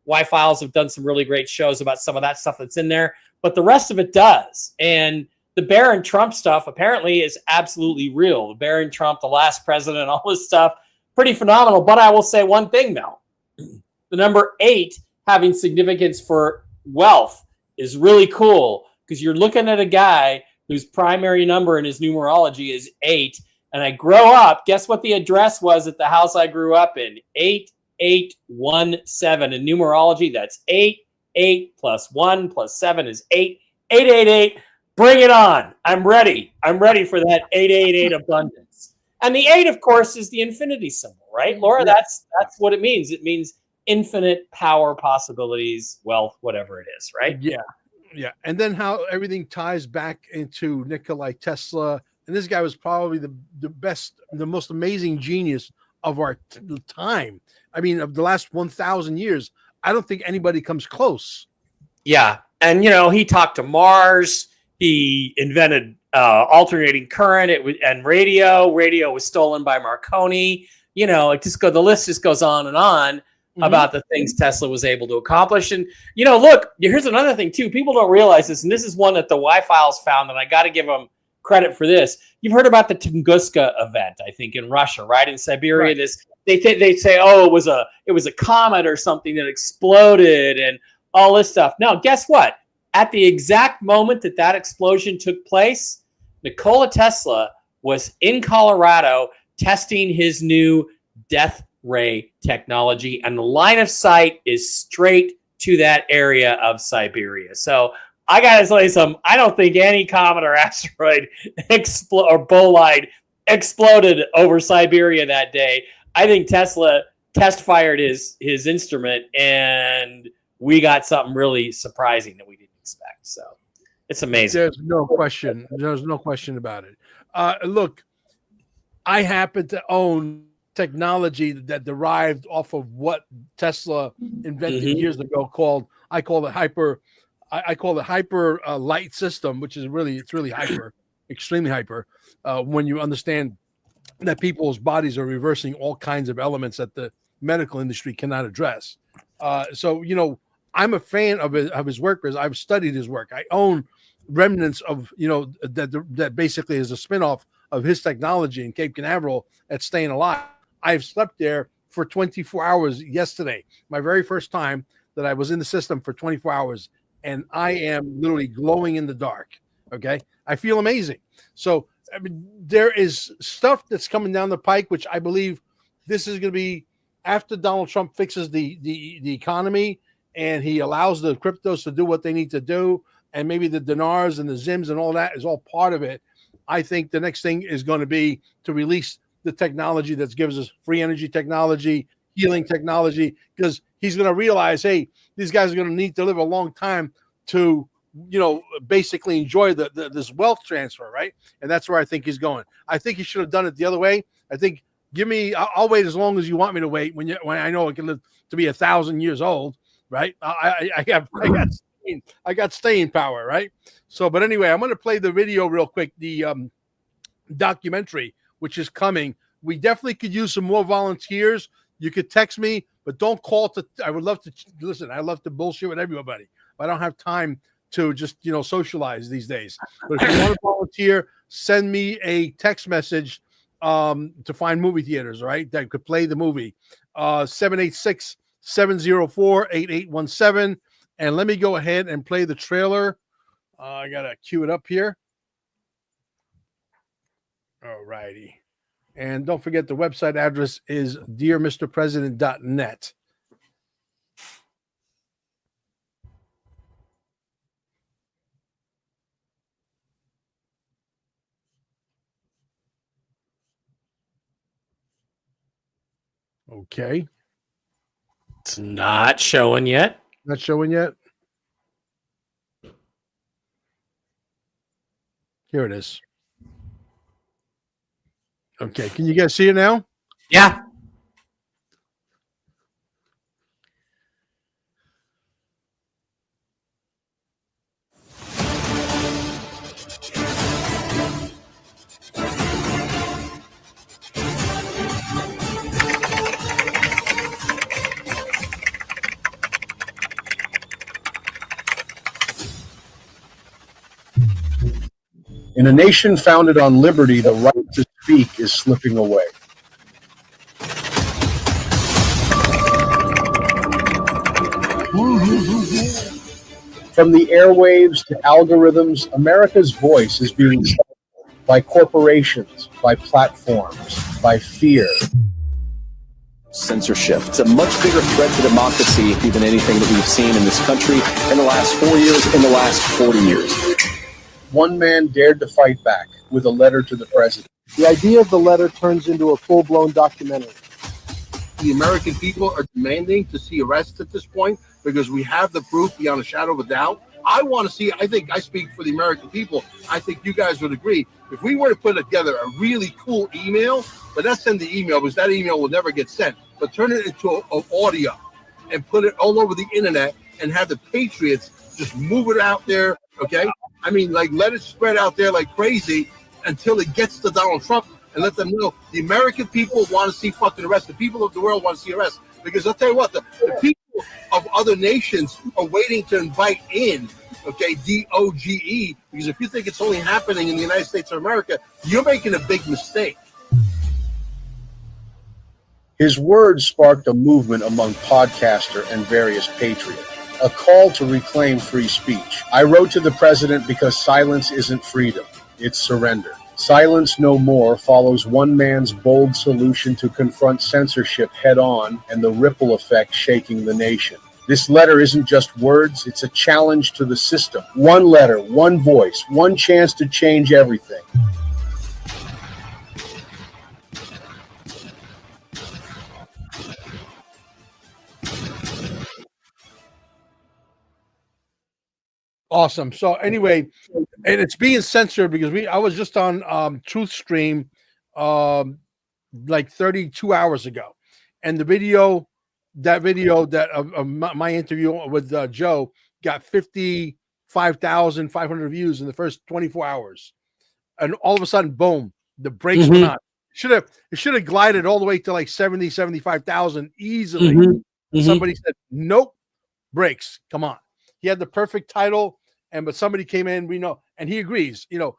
Y-Files have done some really great shows about some of that stuff that's in there, but the rest of it does. And the Barron Trump stuff apparently is absolutely real. The Barron Trump, the last president, all this stuff, pretty phenomenal. But I will say one thing, Mel. The number 8 having significance for wealth is really cool because you're looking at a guy whose primary number in his numerology is 8. And I grow up, guess what the address was at the house I grew up in? 8817. In numerology, that's 8. 8 plus 1 plus 7 is 8. 888. Bring it on. I'm ready. I'm ready for that 888 abundance. And the 8, of course, is the infinity symbol, right, Laura? Yeah. That's what it means. It means infinite power, possibilities, wealth, whatever it is, right? Yeah. And then how everything ties back into Nikola Tesla. And this guy was probably the best, the most amazing genius of our time. I mean, of the last 1,000 years, I don't think anybody comes close. Yeah. And, he talked to Mars. He invented alternating current and radio. Radio was stolen by Marconi. The list just goes on and on about the things Tesla was able to accomplish. And, look, here's another thing, too. People don't realize this, and this is one that the Y-Files found, and I got to give them credit for this. You've heard about the Tunguska event, I think, in Russia, right? In Siberia, Right. They say, oh, it was a comet or something that exploded and all this stuff. Now, guess what? At the exact moment that explosion took place, Nikola Tesla was in Colorado testing his new death ray technology, and the line of sight is straight to that area of Siberia. So I got to tell you something. I don't think any comet or asteroid or bolide exploded over Siberia that day. I think Tesla test fired his instrument, and we got something really surprising that we didn't expect. So it's amazing. There's no question. There's no question about it. Look, I happen to own technology that derived off of what Tesla invented years ago. I call it hyper light system, which is it's really hyper, extremely hyper. When you understand that people's bodies are reversing all kinds of elements that the medical industry cannot address. So, I'm a fan of his work because I've studied his work. I own remnants of, that basically is a spinoff of his technology in Cape Canaveral at Staying Alive. I've slept there for 24 hours yesterday, my very first time that I was in the system for 24 hours, and I am literally glowing in the dark. Okay. I feel amazing. So, I mean, there is stuff that's coming down the pike, which I believe this is going to be after Donald Trump fixes the economy and he allows the cryptos to do what they need to do, and maybe the dinars and the zims and all that is all part of it. I think the next thing is going to be to release the technology that gives us free energy technology, healing technology, because he's going to realize, hey, these guys are going to need to live a long time to, basically enjoy this wealth transfer, right? And that's where I think he's going. I think he should have done it the other way. I think I'll wait as long as you want me to wait when I know I can live to be 1,000 years old, right? I got staying power, right? So, but anyway, I'm going to play the video real quick. The documentary, which is coming. We definitely could use some more volunteers. You could text me, but don't call I would love to listen. I love to bullshit with everybody, but I don't have time to just, socialize these days. But if you want to volunteer, send me a text message to find movie theaters, right? That could play the movie. 786-704-8817. And let me go ahead and play the trailer. I got to cue it up here. All righty. And don't forget the website address is dearmrpresident.net. Okay. It's not showing yet. Not showing yet. Here it is. Okay. Can you guys see it now? Yeah. In a nation founded on liberty, the right to speak is slipping away. From the airwaves to algorithms, America's voice is being stifled by corporations, by platforms, by fear. Censorship. It's a much bigger threat to democracy than anything that we've seen in this country in the last 4 years, in the last 40 years. One man dared to fight back with a letter to the president. The idea of the letter turns into a full-blown documentary. The American people are demanding to see arrests at this point because we have the proof beyond a shadow of a doubt. I want to see, I think I speak for the American people. I think you guys would agree. If we were to put together a really cool email, but not send the email because that email will never get sent, but turn it into an audio and put it all over the internet and have the patriots just move it out there, okay? I mean, like, let it spread out there like crazy until it gets to Donald Trump and let them know the American people want to see fucking arrests. The people of the world want to see arrests. Because I'll tell you what, the people of other nations are waiting to invite in, okay, DOGE, because if you think it's only happening in the United States of America, you're making a big mistake. His words sparked a movement among podcaster and various patriots. A call to reclaim free speech. I wrote to the president because silence isn't freedom, it's surrender. Silence No More follows one man's bold solution to confront censorship head on and the ripple effect shaking the nation. This letter isn't just words, it's a challenge to the system. One letter, one voice, one chance to change everything. Awesome. So anyway, and it's being censored because I was just on Truth Stream like 32 hours ago, and the video that of my interview with Joe got 55,500 views in the first 24 hours, and all of a sudden, boom, the brakes went on. It should have glided all the way to like 75,000 easily. Somebody said, nope, brakes, come on. He had the perfect title, but somebody came in, we know, and he agrees. Look,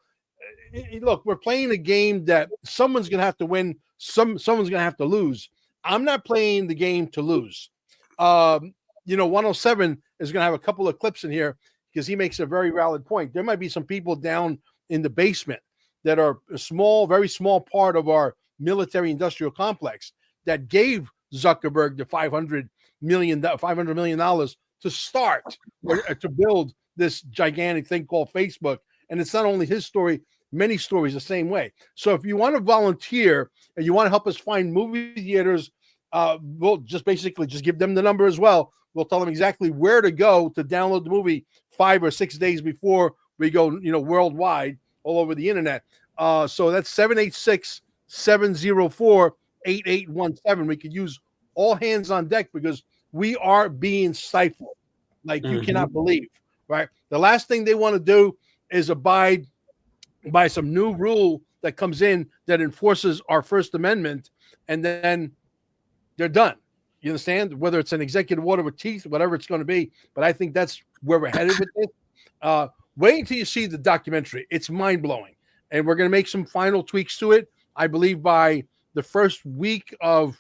we're playing a game that someone's going to have to win, someone's going to have to lose. I'm not playing the game to lose. 107 is going to have a couple of clips in here because he makes a very valid point. There might be some people down in the basement that are a small, very small part of our military industrial complex that gave Zuckerberg the $500 million to start or to build this gigantic thing called Facebook. And it's not only his story, many stories the same way. So if you want to volunteer and you want to help us find movie theaters, we'll just give them the number as well. We'll tell them exactly where to go to download the movie 5 or 6 days before we go, worldwide all over the internet. So that's 786-704-8817. We could use all hands on deck because we are being stifled like you cannot believe, right? The last thing they want to do is abide by some new rule that comes in that enforces our First Amendment, and then they're done. You understand? Whether it's an executive order with teeth, whatever it's going to be. But I think that's where we're headed with this. Wait until you see the documentary. It's mind-blowing. And we're going to make some final tweaks to it. I believe by the first week of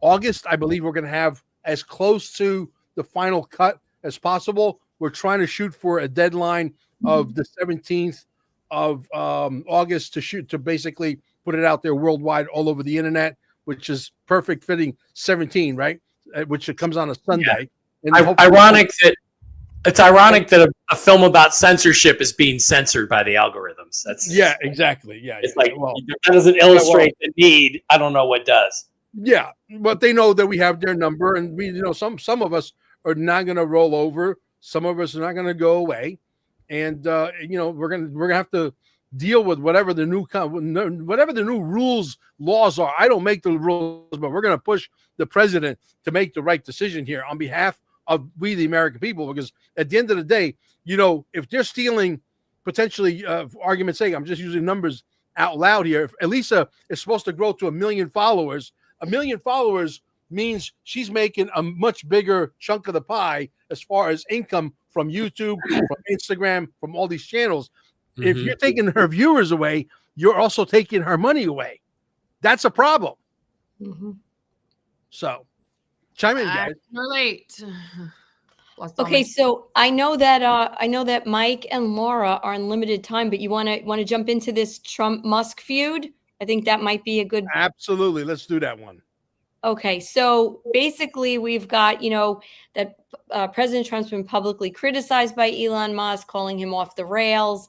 August, I believe we're going to have as close to the final cut as possible. We're trying to shoot for a deadline of the 17th of August to basically put it out there worldwide all over the internet, which is perfect fitting 17, right? Which it comes on a Sunday. Yeah. And ironic that a film about censorship is being censored by the algorithms. That's exactly. Yeah, it's like that doesn't illustrate the need. I don't know what does. Yeah, but they know that we have their number, and we, some of us are not going to roll over. Some of us are not going to go away, and we're gonna have to deal with whatever the new laws are. I don't make the rules, but we're going to push the president to make the right decision here on behalf of we the American people. Because at the end of the day, if they're stealing, potentially, for argument's sake, I'm just using numbers out loud here. If Elisa is supposed to grow to 1 million followers. 1 million followers means she's making a much bigger chunk of the pie as far as income from YouTube, from Instagram, from all these channels. If you're taking her viewers away, you're also taking her money away. That's a problem. So, chime in, guys. Relate. Okay, so I know that Mike and Laura are on limited time, but you want to jump into this Trump-Musk feud? I think that might be a good. Absolutely. Let's do that one. Okay. So basically we've got, that President Trump's been publicly criticized by Elon Musk, calling him off the rails.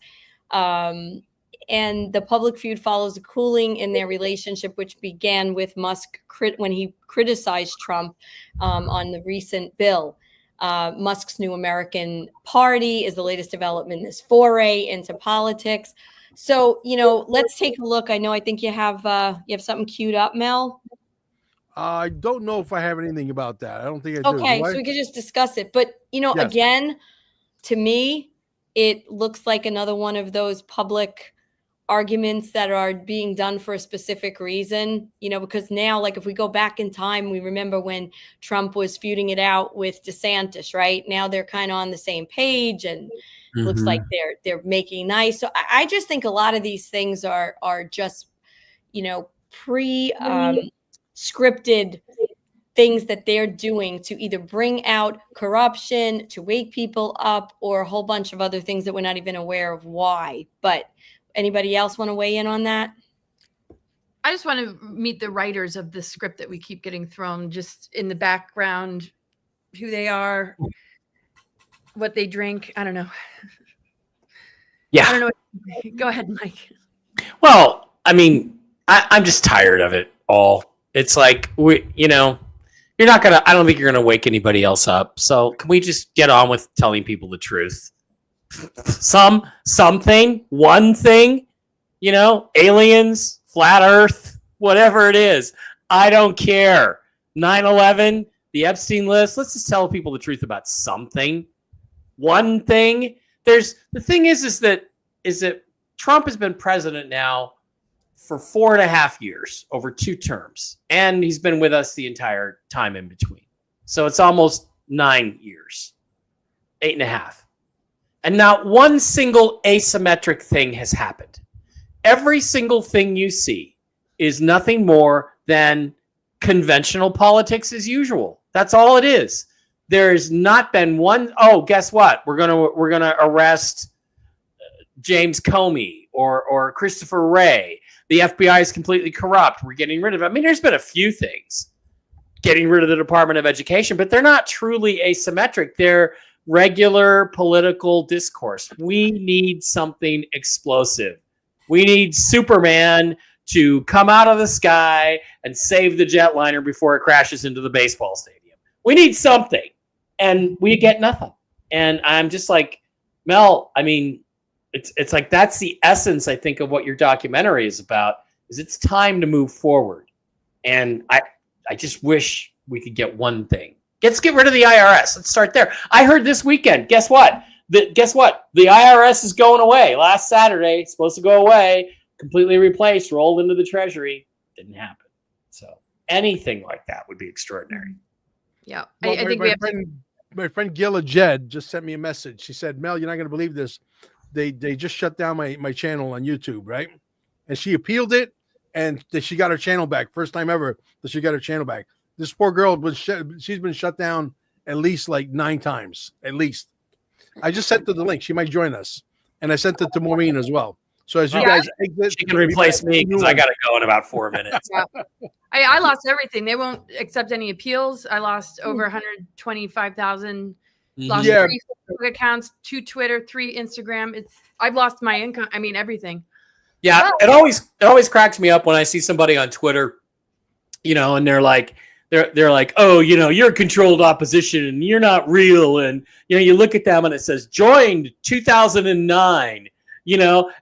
And the public feud follows a cooling in their relationship, which began with Musk when he criticized Trump on the recent bill. Musk's New American Party is the latest development in this foray into politics. So, let's take a look. I think you have something queued up, Mel. I don't know if I have anything about that. I don't think I do. Okay, so we could just discuss it. But, Yes. Again, to me, it looks like another one of those public arguments that are being done for a specific reason, because now, like if we go back in time, we remember when Trump was feuding it out with DeSantis, right? Now they're kind of on the same page and looks like they're making nice. So I just think a lot of these things are just, scripted things that they're doing to either bring out corruption, to wake people up, or a whole bunch of other things that we're not even aware of why. But anybody else want to weigh in on that? I just want to meet the writers of the script that we keep getting thrown just in the background. who they are, what they drink. I don't know. Yeah. I don't know. Go ahead, Mike. Well, I mean, I'm just tired of it all. It's like, you're not going to, I don't think you're going to wake anybody else up. So can we just get on with telling people the truth? Something, one thing, aliens, flat earth, whatever it is. I don't care. 9/11, the Epstein list. Let's just tell people the truth about something. One thing. The thing is that Trump has been president now for 4.5 years, over 2 terms. And he's been with us the entire time in between. So it's almost 9 years, 8.5. And not one single asymmetric thing has happened. Every single thing you see is nothing more than conventional politics as usual. That's all it is. There's not been one. Oh, guess what? We're gonna arrest James Comey or Christopher Wray. The FBI is completely corrupt. We're getting rid of it. I mean, there's been a few things. Getting rid of the Department of Education, but they're not truly asymmetric. They're regular political discourse. We need something explosive. We need Superman to come out of the sky and save the jetliner before it crashes into the baseball stadium. We need something, and we get nothing. And I'm just like, Mel, I mean, it's like that's the essence, I think, of what your documentary is about, is it's time to move forward. And I just wish we could get one thing. Let's get rid of the IRS. Let's start there. I heard this weekend, guess what? The IRS is going away. Last Saturday, supposed to go away, completely replaced, rolled into the Treasury. Didn't happen. So anything like that would be extraordinary. Yeah. Well, I think my friend Gila Jed just sent me a message. She said, Mel, you're not going to believe this. They just shut down my channel on YouTube, right? And she appealed it, and she got her channel back. First time ever that she got her channel back. This poor girl she's been shut down at least like 9 times, at least. I just sent her the link. She might join us, and I sent it to Maureen as well. So as you guys exit, she can replace me because I got to go in about 4 minutes. Yeah. I lost everything. They won't accept any appeals. I lost over 125,000. Lost 3 Facebook accounts, 2 Twitter, 3 Instagram. I've lost my income. I mean, everything. Yeah, it always cracks me up when I see somebody on Twitter, and they're like, oh, you're controlled opposition and you're not real. And, you look at them and it says joined 2009.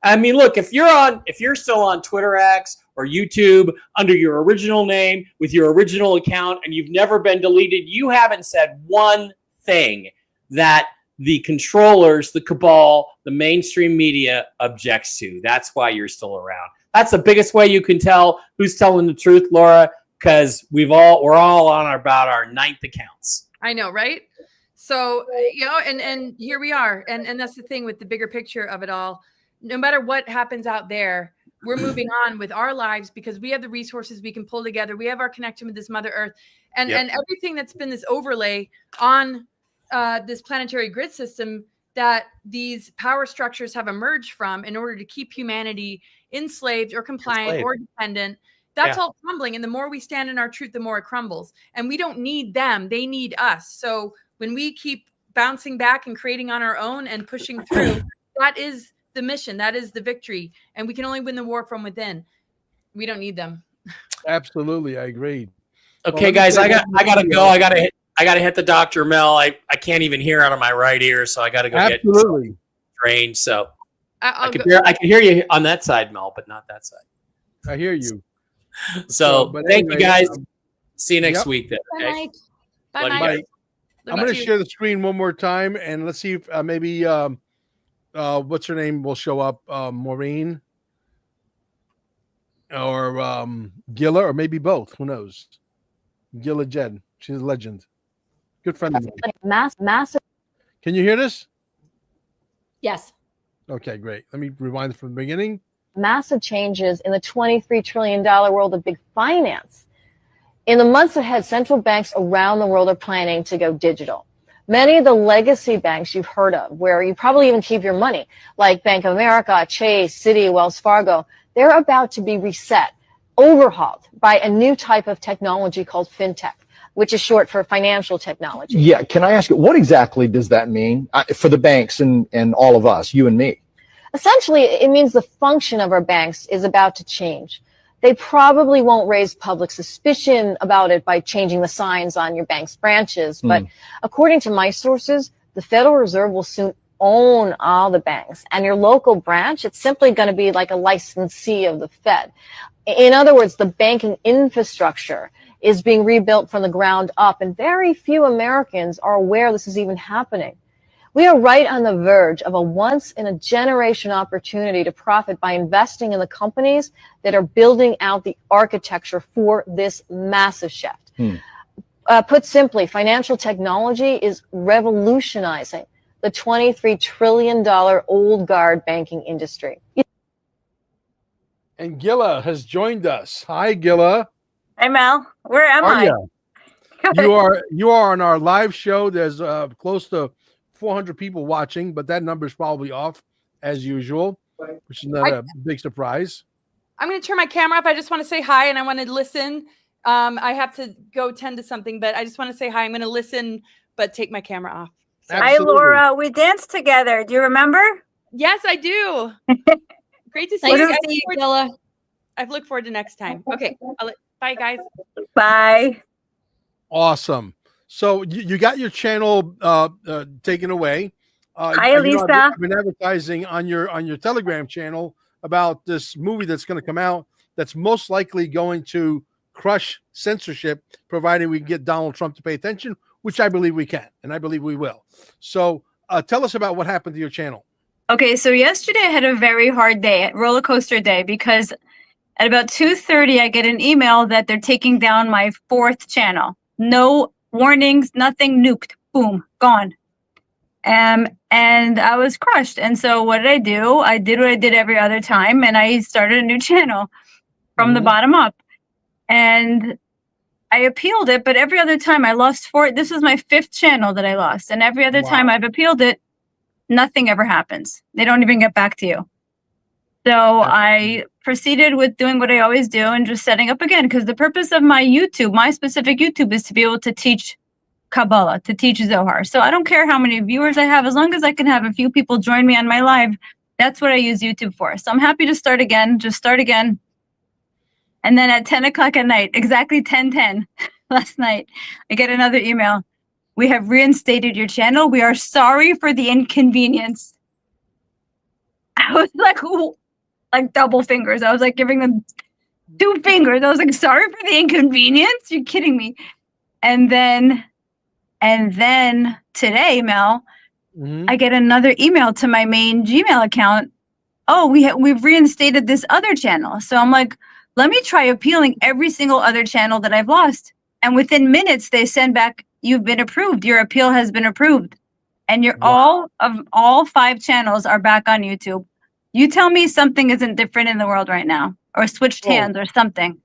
I mean, look, if you're still on Twitter X or YouTube under your original name with your original account and you've never been deleted, you haven't said one thing that the controllers, the cabal, the mainstream media objects to. That's why you're still around. That's the biggest way you can tell who's telling the truth, Laura, because we're all on about our 9th accounts. I know, right? So, and here we are. And that's the thing with the bigger picture of it all. No matter what happens out there, we're moving on with our lives because we have the resources we can pull together. We have our connection with this Mother Earth and everything that's been this overlay on this planetary grid system that these power structures have emerged from in order to keep humanity enslaved or compliant or dependent. That's all crumbling. And the more we stand in our truth, the more it crumbles. And we don't need them. They need us. So when we keep bouncing back and creating on our own and pushing through, that is the mission. That is the victory. And we can only win the war from within. We don't need them. Absolutely. I agree. Okay, guys, I gotta go. I gotta hit the doctor, Mel. I can't even hear out of my right ear, so I gotta go get trained. So I can hear you on that side, Mel, but not that side. I hear you. So thank you guys. See you next week then. Bye, Mike. Bye, Mike. I'm going to share the screen one more time, and let's see if maybe what's her name will show up, Maureen or Gilla, or maybe both. Who knows? Gilla Jed. She's a legend. Good friend of mine. Massive. Can you hear this? Yes. Okay, great. Let me rewind from the beginning. Massive changes in the $23 trillion world of big finance. In the months ahead, central banks around the world are planning to go digital. Many of the legacy banks you've heard of, where you probably even keep your money, like Bank of America, Chase, Citi, Wells Fargo, they're about to be reset, overhauled by a new type of technology called Fintech. which is short for financial technology. Yeah, can I ask you, what exactly does that mean for the banks and all of us, you and me? Essentially, it means the function of our banks is about to change. They probably won't raise public suspicion about it by changing the signs on your bank's branches, but according to my sources, the Federal Reserve will soon own all the banks, and your local branch, it's simply going to be like a licensee of the Fed. In other words, the banking infrastructure is being rebuilt from the ground up, and very few Americans are aware this is even happening. We are right on the verge of a once-in-a-generation opportunity to profit by investing in the companies that are building out the architecture for this massive shift. Put simply, financial technology is revolutionizing the $23 trillion old guard banking industry. And Gilla has joined us. Hi, Gilla. Hey, Mel. Where am I? You are on our live show. There's close to 400 people watching, but that number is probably off as usual, which is not a big surprise. I'm going to turn my camera off. I just want to say hi, and I want to listen. I have to go tend to something, but I just want to say hi. I'm going to listen, but take my camera off. Hi, Laura. We danced together. Do you remember? Yes, I do. Great to see Nice you. to see you, Gilla. I look forward to next time. Okay. Bye, guys. Bye. Awesome. So you got your channel taken away. Hi, Elisa. I've been advertising on your Telegram channel about this movie that's going to come out that's most likely going to crush censorship, provided we get Donald Trump to pay attention, which I believe we can, and I believe we will. So tell us about what happened to your channel. Okay, so yesterday I had a very hard day, roller coaster day, because at about 2:30 I get an email that they're taking down my 4th channel. No warnings, nothing, nuked, boom, gone. And I was crushed. And so what did I do? I did what I did every other time, and I started a new channel from the bottom up. And I appealed it, but every other time I lost 4. This is my 5th channel that I lost. And every other time I've appealed it, nothing ever happens. They don't even get back to you. So I proceeded with doing what I always do and just setting up again, because the purpose of my YouTube, my specific YouTube, is to be able to teach Kabbalah, to teach Zohar. So I don't care how many viewers I have, as long as I can have a few people join me on my live. That's what I use YouTube for. So I'm happy to start again, just start again. And then at 10 o'clock at night, exactly 10:10 last night, I get another email. We have reinstated your channel. We are sorry for the inconvenience. I was like double fingers. I was like giving them 2 fingers. I was like, sorry for the inconvenience. You're kidding me. And then today, Mel, I get another email to my main Gmail account. Oh, we've reinstated this other channel. So I'm like, let me try appealing every single other channel that I've lost. And within minutes, they send back, you've been approved. Your appeal has been approved. And all 5 channels are back on YouTube. You tell me something isn't different in the world right now, or switched hands or something.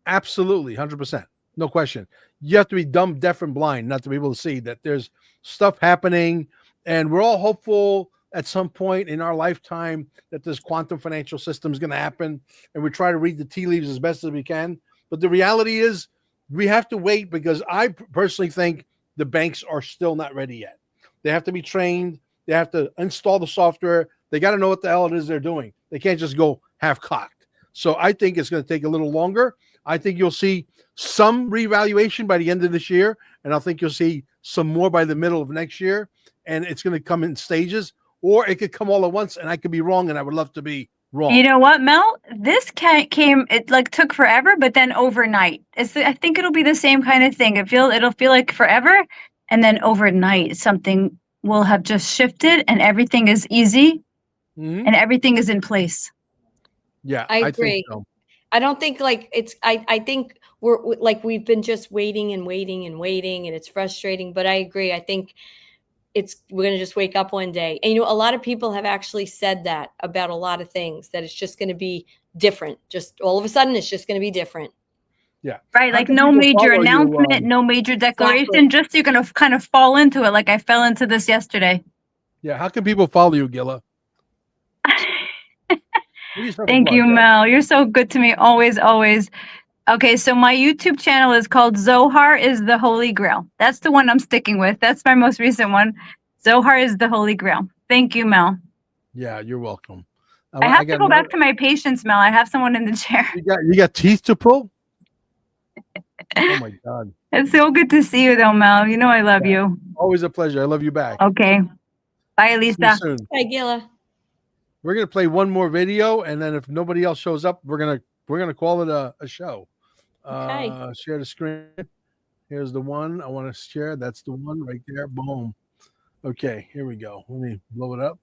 Absolutely, 100%. No question. You have to be dumb, deaf, and blind not to be able to see that there's stuff happening, and we're all hopeful at some point in our lifetime that this quantum financial system is going to happen, and we try to read the tea leaves as best as we can. But the reality is we have to wait, because I personally think the banks are still not ready yet. They have to be trained. They have to install the software. They got to know what the hell it is they're doing. They can't just go half-cocked. So I think it's going to take a little longer. I think you'll see some reevaluation by the end of this year, and I think you'll see some more by the middle of next year, and it's going to come in stages, or it could come all at once, and I could be wrong, and I would love to be wrong. You know what, Mel? This came, it like took forever, but then overnight. I think it'll be the same kind of thing. It'll feel like forever, and then overnight something will have just shifted, and everything is easy, and everything is in place. Yeah, I agree. think so. I don't think I think we've been just waiting and waiting and waiting, and it's frustrating, but I agree. I think we're going to just wake up one day. And, a lot of people have actually said that about a lot of things, that it's just going to be different. Just all of a sudden, it's just going to be different. Yeah. Right. Like no major announcement, no major declaration, just you're going to kind of fall into it. Like I fell into this yesterday. Yeah. How can people follow you, Gilla? Thank you, Mel. You're so good to me. Always, always. Okay, so my YouTube channel is called Zohar is the Holy Grail. That's the one I'm sticking with. That's my most recent one. Zohar is the Holy Grail. Thank you, Mel. Yeah, you're welcome. I have to go back to my patients, Mel. I have someone in the chair. You got teeth to pull? Oh my God. It's so good to see you, though, Mel. You know I love you. Always a pleasure. I love you back. Okay. Bye, See you Lisa. soon. Hi, Gila. We're gonna play one more video, and then if nobody else shows up, we're gonna call it a show. Okay. Share the screen. Here's the one I want to share. That's the one right there. Boom. Okay, here we go. Let me blow it up.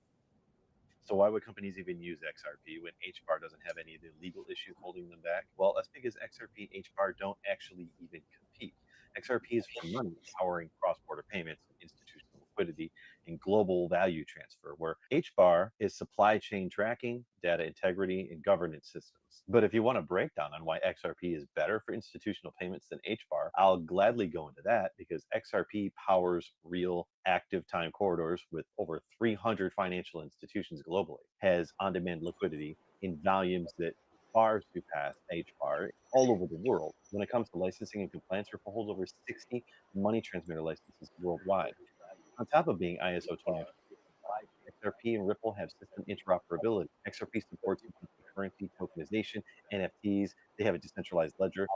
So why would companies even use XRP when HBAR doesn't have any of the legal issues holding them back? Well, that's because XRP and HBAR don't actually even compete. XRP is for money, powering cross-border payments, institutional liquidity, and global value transfer, where HBAR is supply chain tracking, data integrity, and governance systems. But if you want a breakdown on why XRP is better for institutional payments than HBAR, I'll gladly go into that because XRP powers real active time corridors with over 300 financial institutions globally, has on-demand liquidity in volumes that far surpass HBAR all over the world. When it comes to licensing and compliance, Ripple holds over 60 money transmitter licenses worldwide. On top of being ISO 20, XRP and Ripple have system interoperability. XRP supports currency tokenization, NFTs. They have a decentralized ledger.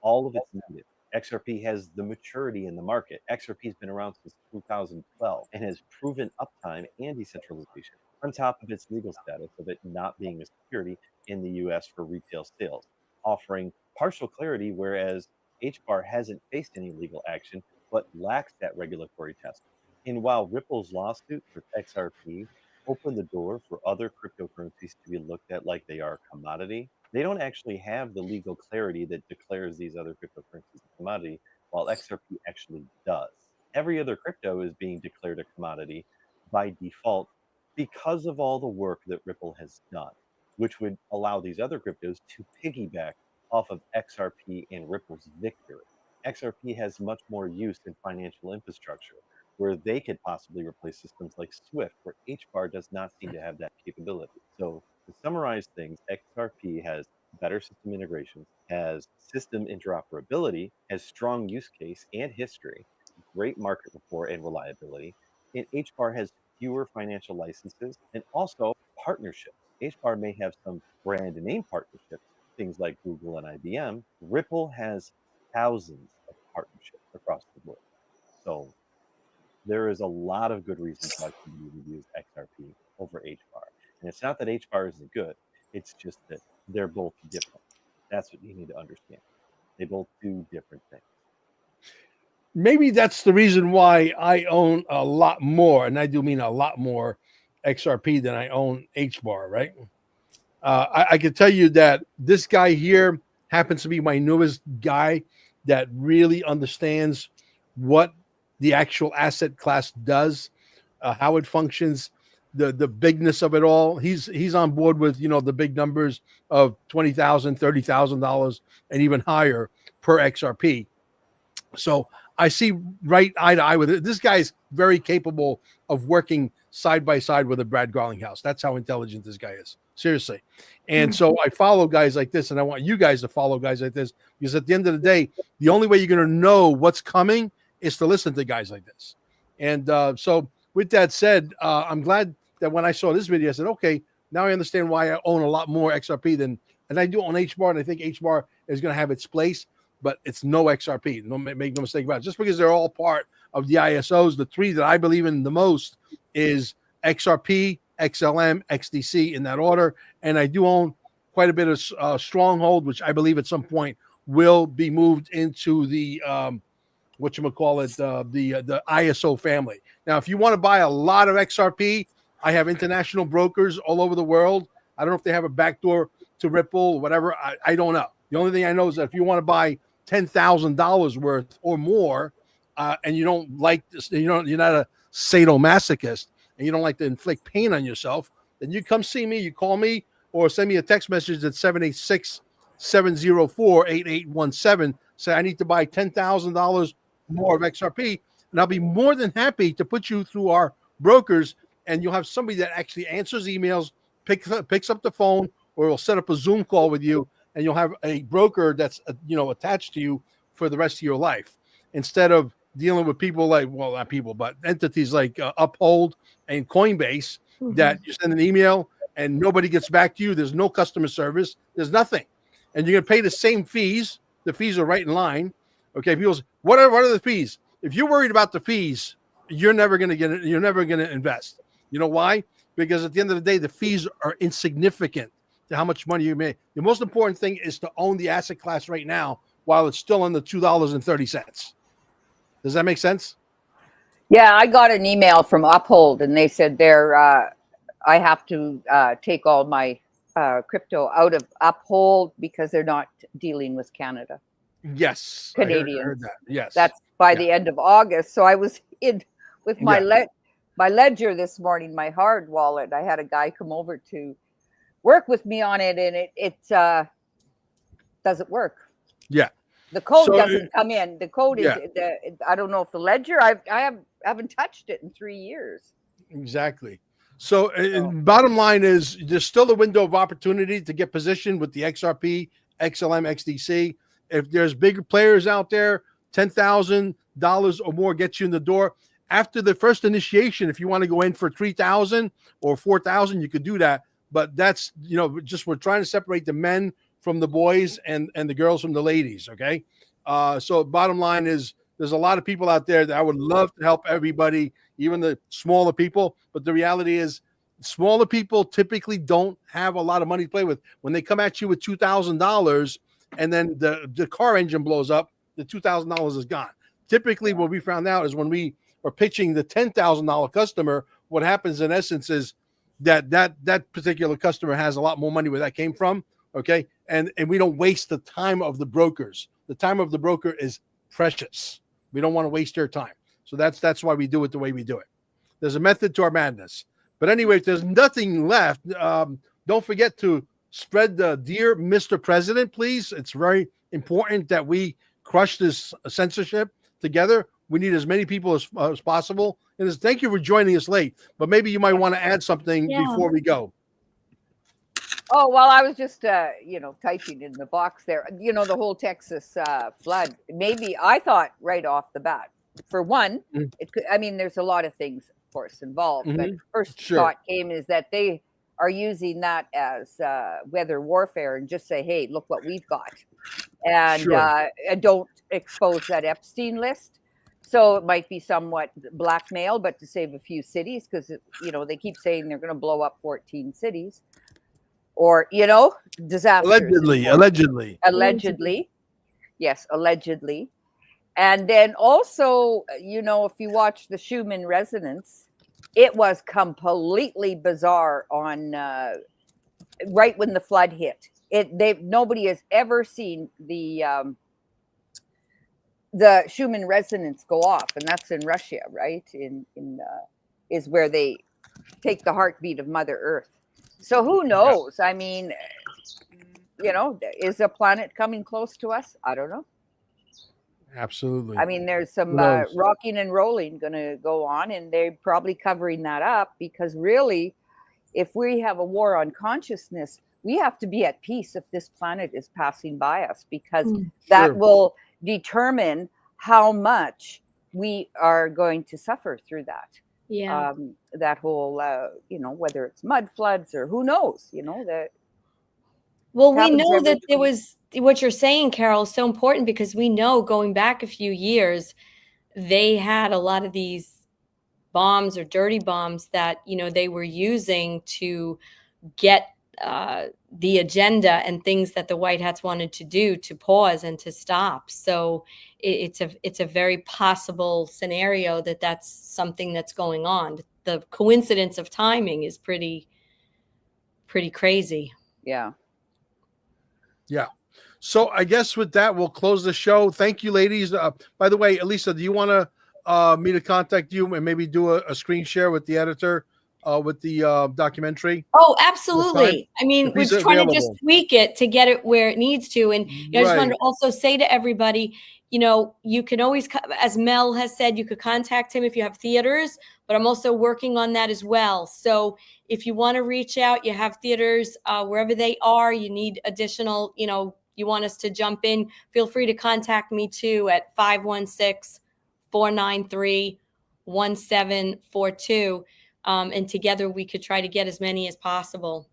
All of it's native. XRP has the maturity in the market. XRP has been around since 2012 and has proven uptime and decentralization, on top of its legal status of it not being a security in the US for retail sales, offering partial clarity, whereas HBAR hasn't faced any legal action but lacks that regulatory testing. And while Ripple's lawsuit for XRP opened the door for other cryptocurrencies to be looked at like they are a commodity, they don't actually have the legal clarity that declares these other cryptocurrencies a commodity, while XRP actually does. Every other crypto is being declared a commodity by default because of all the work that Ripple has done, which would allow these other cryptos to piggyback off of XRP and Ripple's victory. XRP has much more use in financial infrastructure, where they could possibly replace systems like Swift, where HBAR does not seem to have that capability. So to summarize things, XRP has better system integrations, has system interoperability, has strong use case and history, great market rapport and reliability, and HBAR has fewer financial licenses and also partnerships. HBAR may have some brand name partnerships, things like Google and IBM. Ripple has thousands of partnerships across the board. So there is a lot of good reasons why somebody would use XRP over HBAR. And it's not that HBAR isn't good, it's just that they're both different. That's what you need to understand. They both do different things. Maybe that's the reason why I own a lot more, and I do mean a lot more XRP than I own HBAR, right? I can tell you that this guy here happens to be my newest guy that really understands what the actual asset class does, how it functions, the bigness of it all. He's on board with the big numbers of $20,000, $30,000, and even higher per XRP. So I see right eye to eye with it. This guy is very capable of working side by side with a Brad Garlinghouse. That's how intelligent this guy is. Seriously. And so I follow guys like this, and I want you guys to follow guys like this, because at the end of the day, the only way you're going to know what's coming is to listen to guys like this. And so with that said, I'm glad that when I saw this video, I said, okay, now I understand why I own a lot more XRP and I do own HBAR, and I think HBAR is going to have its place, but it's no XRP. Make no mistake about it. Just because they're all part of the ISOs, the three that I believe in the most is XRP, XLM, XDC in that order. And I do own quite a bit of Stronghold, which I believe at some point will be moved into the the ISO family. Now, if you want to buy a lot of XRP, I have international brokers all over the world. I don't know if they have a backdoor to Ripple or whatever. I don't know. The only thing I know is that if you want to buy $10,000 worth or more, and you don't like this, you're not a sadomasochist, and you don't like to inflict pain on yourself, then you come see me, you call me, or send me a text message at 786-704-8817. Say, I need to buy $10,000 more of XRP, and I'll be more than happy to put you through our brokers, and you'll have somebody that actually answers emails, picks up the phone, or will set up a Zoom call with you and you'll have a broker that's attached to you for the rest of your life, instead of dealing with people like, well, not people, but entities like Uphold and Coinbase that you send an email and nobody gets back to you. There's no customer service. There's nothing. And you're going to pay the same fees. The fees are right in line. Okay. People say, what are the fees? If you're worried about the fees, you're never going to get it. You're never going to invest. You know why? Because at the end of the day, the fees are insignificant to how much money you make. The most important thing is to own the asset class right now while it's still under $2.30. Does that make sense? Yeah, I got an email from Uphold, and they said I have to take all my crypto out of Uphold because they're not dealing with Canada. Yes, Canadians. I heard that. Yes, that's by the end of August. So I was in with my ledger this morning, my hard wallet. I had a guy come over to work with me on it, and it doesn't work. Yeah. The code doesn't come in. The code is, I don't know if the ledger, I haven't touched it in 3 years. Exactly. So bottom line is there's still a window of opportunity to get positioned with the XRP, XLM, XDC. If there's bigger players out there, $10,000 or more gets you in the door. After the first initiation, if you want to go in for 3,000 or 4,000, you could do that. But that's, just we're trying to separate the men from the boys and the girls from the ladies. Okay. So bottom line is there's a lot of people out there that I would love to help everybody, even the smaller people. But the reality is smaller people typically don't have a lot of money to play with. When they come at you with $2,000 and then the car engine blows up, the $2,000 is gone. Typically what we found out is when we are pitching the $10,000 customer, what happens in essence is that particular customer has a lot more money where that came from. Okay. And we don't waste the time of the brokers. The time of the broker is precious. We don't want to waste their time. So that's why we do it the way we do it. There's a method to our madness. But anyway, if there's nothing left, don't forget to spread the Dear Mr. President, please. It's very important that we crush this censorship together. We need as many people as possible. And thank you for joining us late. But maybe you might want to add something before we go. Oh, well, I was just, typing in the box there, the whole Texas flood. Maybe I thought right off the bat, for one, it could, there's a lot of things, of course, involved. But first thought came is that they are using that as weather warfare and just say, hey, look what we've got. And don't expose that Epstein list. So it might be somewhat blackmail, but to save a few cities, because, they keep saying they're going to blow up 14 cities. Or, disasters. Allegedly. Yes, allegedly. And then also, if you watch the Schumann resonance, it was completely bizarre on right when the flood hit. Nobody has ever seen the Schumann resonance go off, and that's in Russia, right? Is where they take the heartbeat of Mother Earth. So who knows? Is a planet coming close to us? I don't know. Absolutely. There's some rocking and rolling going to go on, and they're probably covering that up because really, if we have a war on consciousness, we have to be at peace if this planet is passing by us, because that will determine how much we are going to suffer through that. Yeah. That whole, whether it's mud floods or who knows, that. Well, we know that there was what you're saying, Carol, is so important because we know going back a few years, they had a lot of these bombs or dirty bombs that, they were using to get the agenda and things that the White Hats wanted to do to pause and to stop. So it's a very possible scenario that's something that's going on. The coincidence of timing is pretty crazy. Yeah. Yeah. So I guess with that, we'll close the show. Thank you, ladies. By the way, Elisa, do you want me to contact you and maybe do a screen share with the editor with the documentary? Oh, This time? absolutely. I mean, If we're he's just trying to just available. tweak it to get it where it needs to. And I just wanted Right. to also say to everybody, you can always, as Mel has said, you could contact him if you have theaters, but I'm also working on that as well. So if you want to reach out, you have theaters wherever they are, you need additional, you want us to jump in, feel free to contact me too at 516-493-1742. And together we could try to get as many as possible.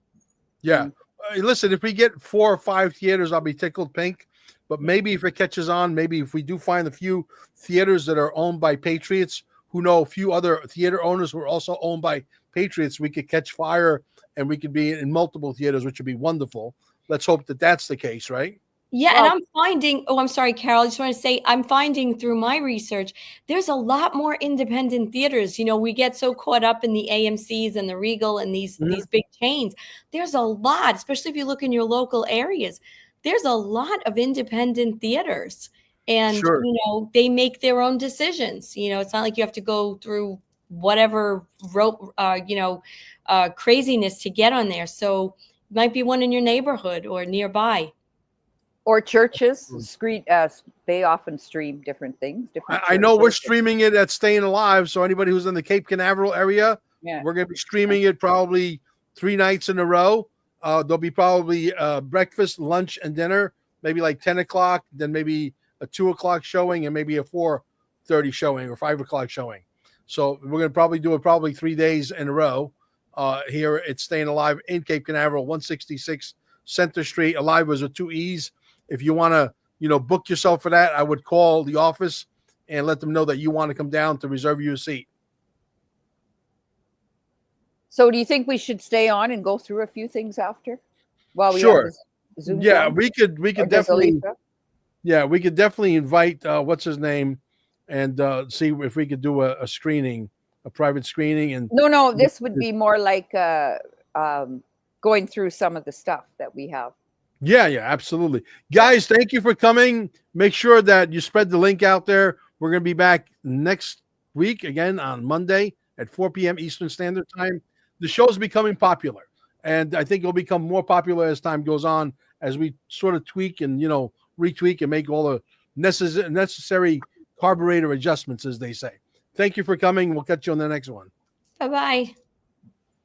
Yeah. Listen, if we get 4 or 5 theaters, I'll be tickled pink. But maybe if it catches on, maybe if we do find a few theaters that are owned by patriots who know a few other theater owners who are also owned by patriots, we could catch fire and we could be in multiple theaters, which would be wonderful. Let's hope that that's the case, right? Yeah, and I'm finding, I'm sorry, Carol, I just want to say, I'm finding through my research, there's a lot more independent theaters. We get so caught up in the AMCs and the Regal and these big chains. There's a lot, especially if you look in your local areas, there's a lot of independent theaters. And, Sure. They make their own decisions. It's not like you have to go through whatever, craziness to get on there. So it might be one in your neighborhood or nearby. Or churches, they often stream different things. I know we're streaming it at Staying Alive, so anybody who's in the Cape Canaveral area, Yeah. we're going to be streaming it probably 3 nights in a row. There'll be probably breakfast, lunch, and dinner, maybe like 10 o'clock, then maybe a 2 o'clock showing, and maybe a 4:30 showing or 5 o'clock showing. So we're going to probably do it 3 days in a row here at Staying Alive in Cape Canaveral, 166 Center Street. Alive was with 2 E's. If you want to, book yourself for that, I would call the office and let them know that you want to come down to reserve you a seat. So do you think we should stay on and go through a few things after? While we Sure. have this Zoom Yeah, call? we could Or does definitely. Alicia? Yeah, we could definitely invite what's his name, and see if we could do a screening, a private screening. And No, this would be more like going through some of the stuff that we have. Yeah, absolutely. Guys, thank you for coming. Make sure that you spread the link out there. We're going to be back next week again on Monday at 4 p.m. Eastern Standard Time. The show's becoming popular, and I think it'll become more popular as time goes on, as we sort of tweak and, retweak and make all the necessary carburetor adjustments, as they say. Thank you for coming. We'll catch you on the next one. Bye-bye.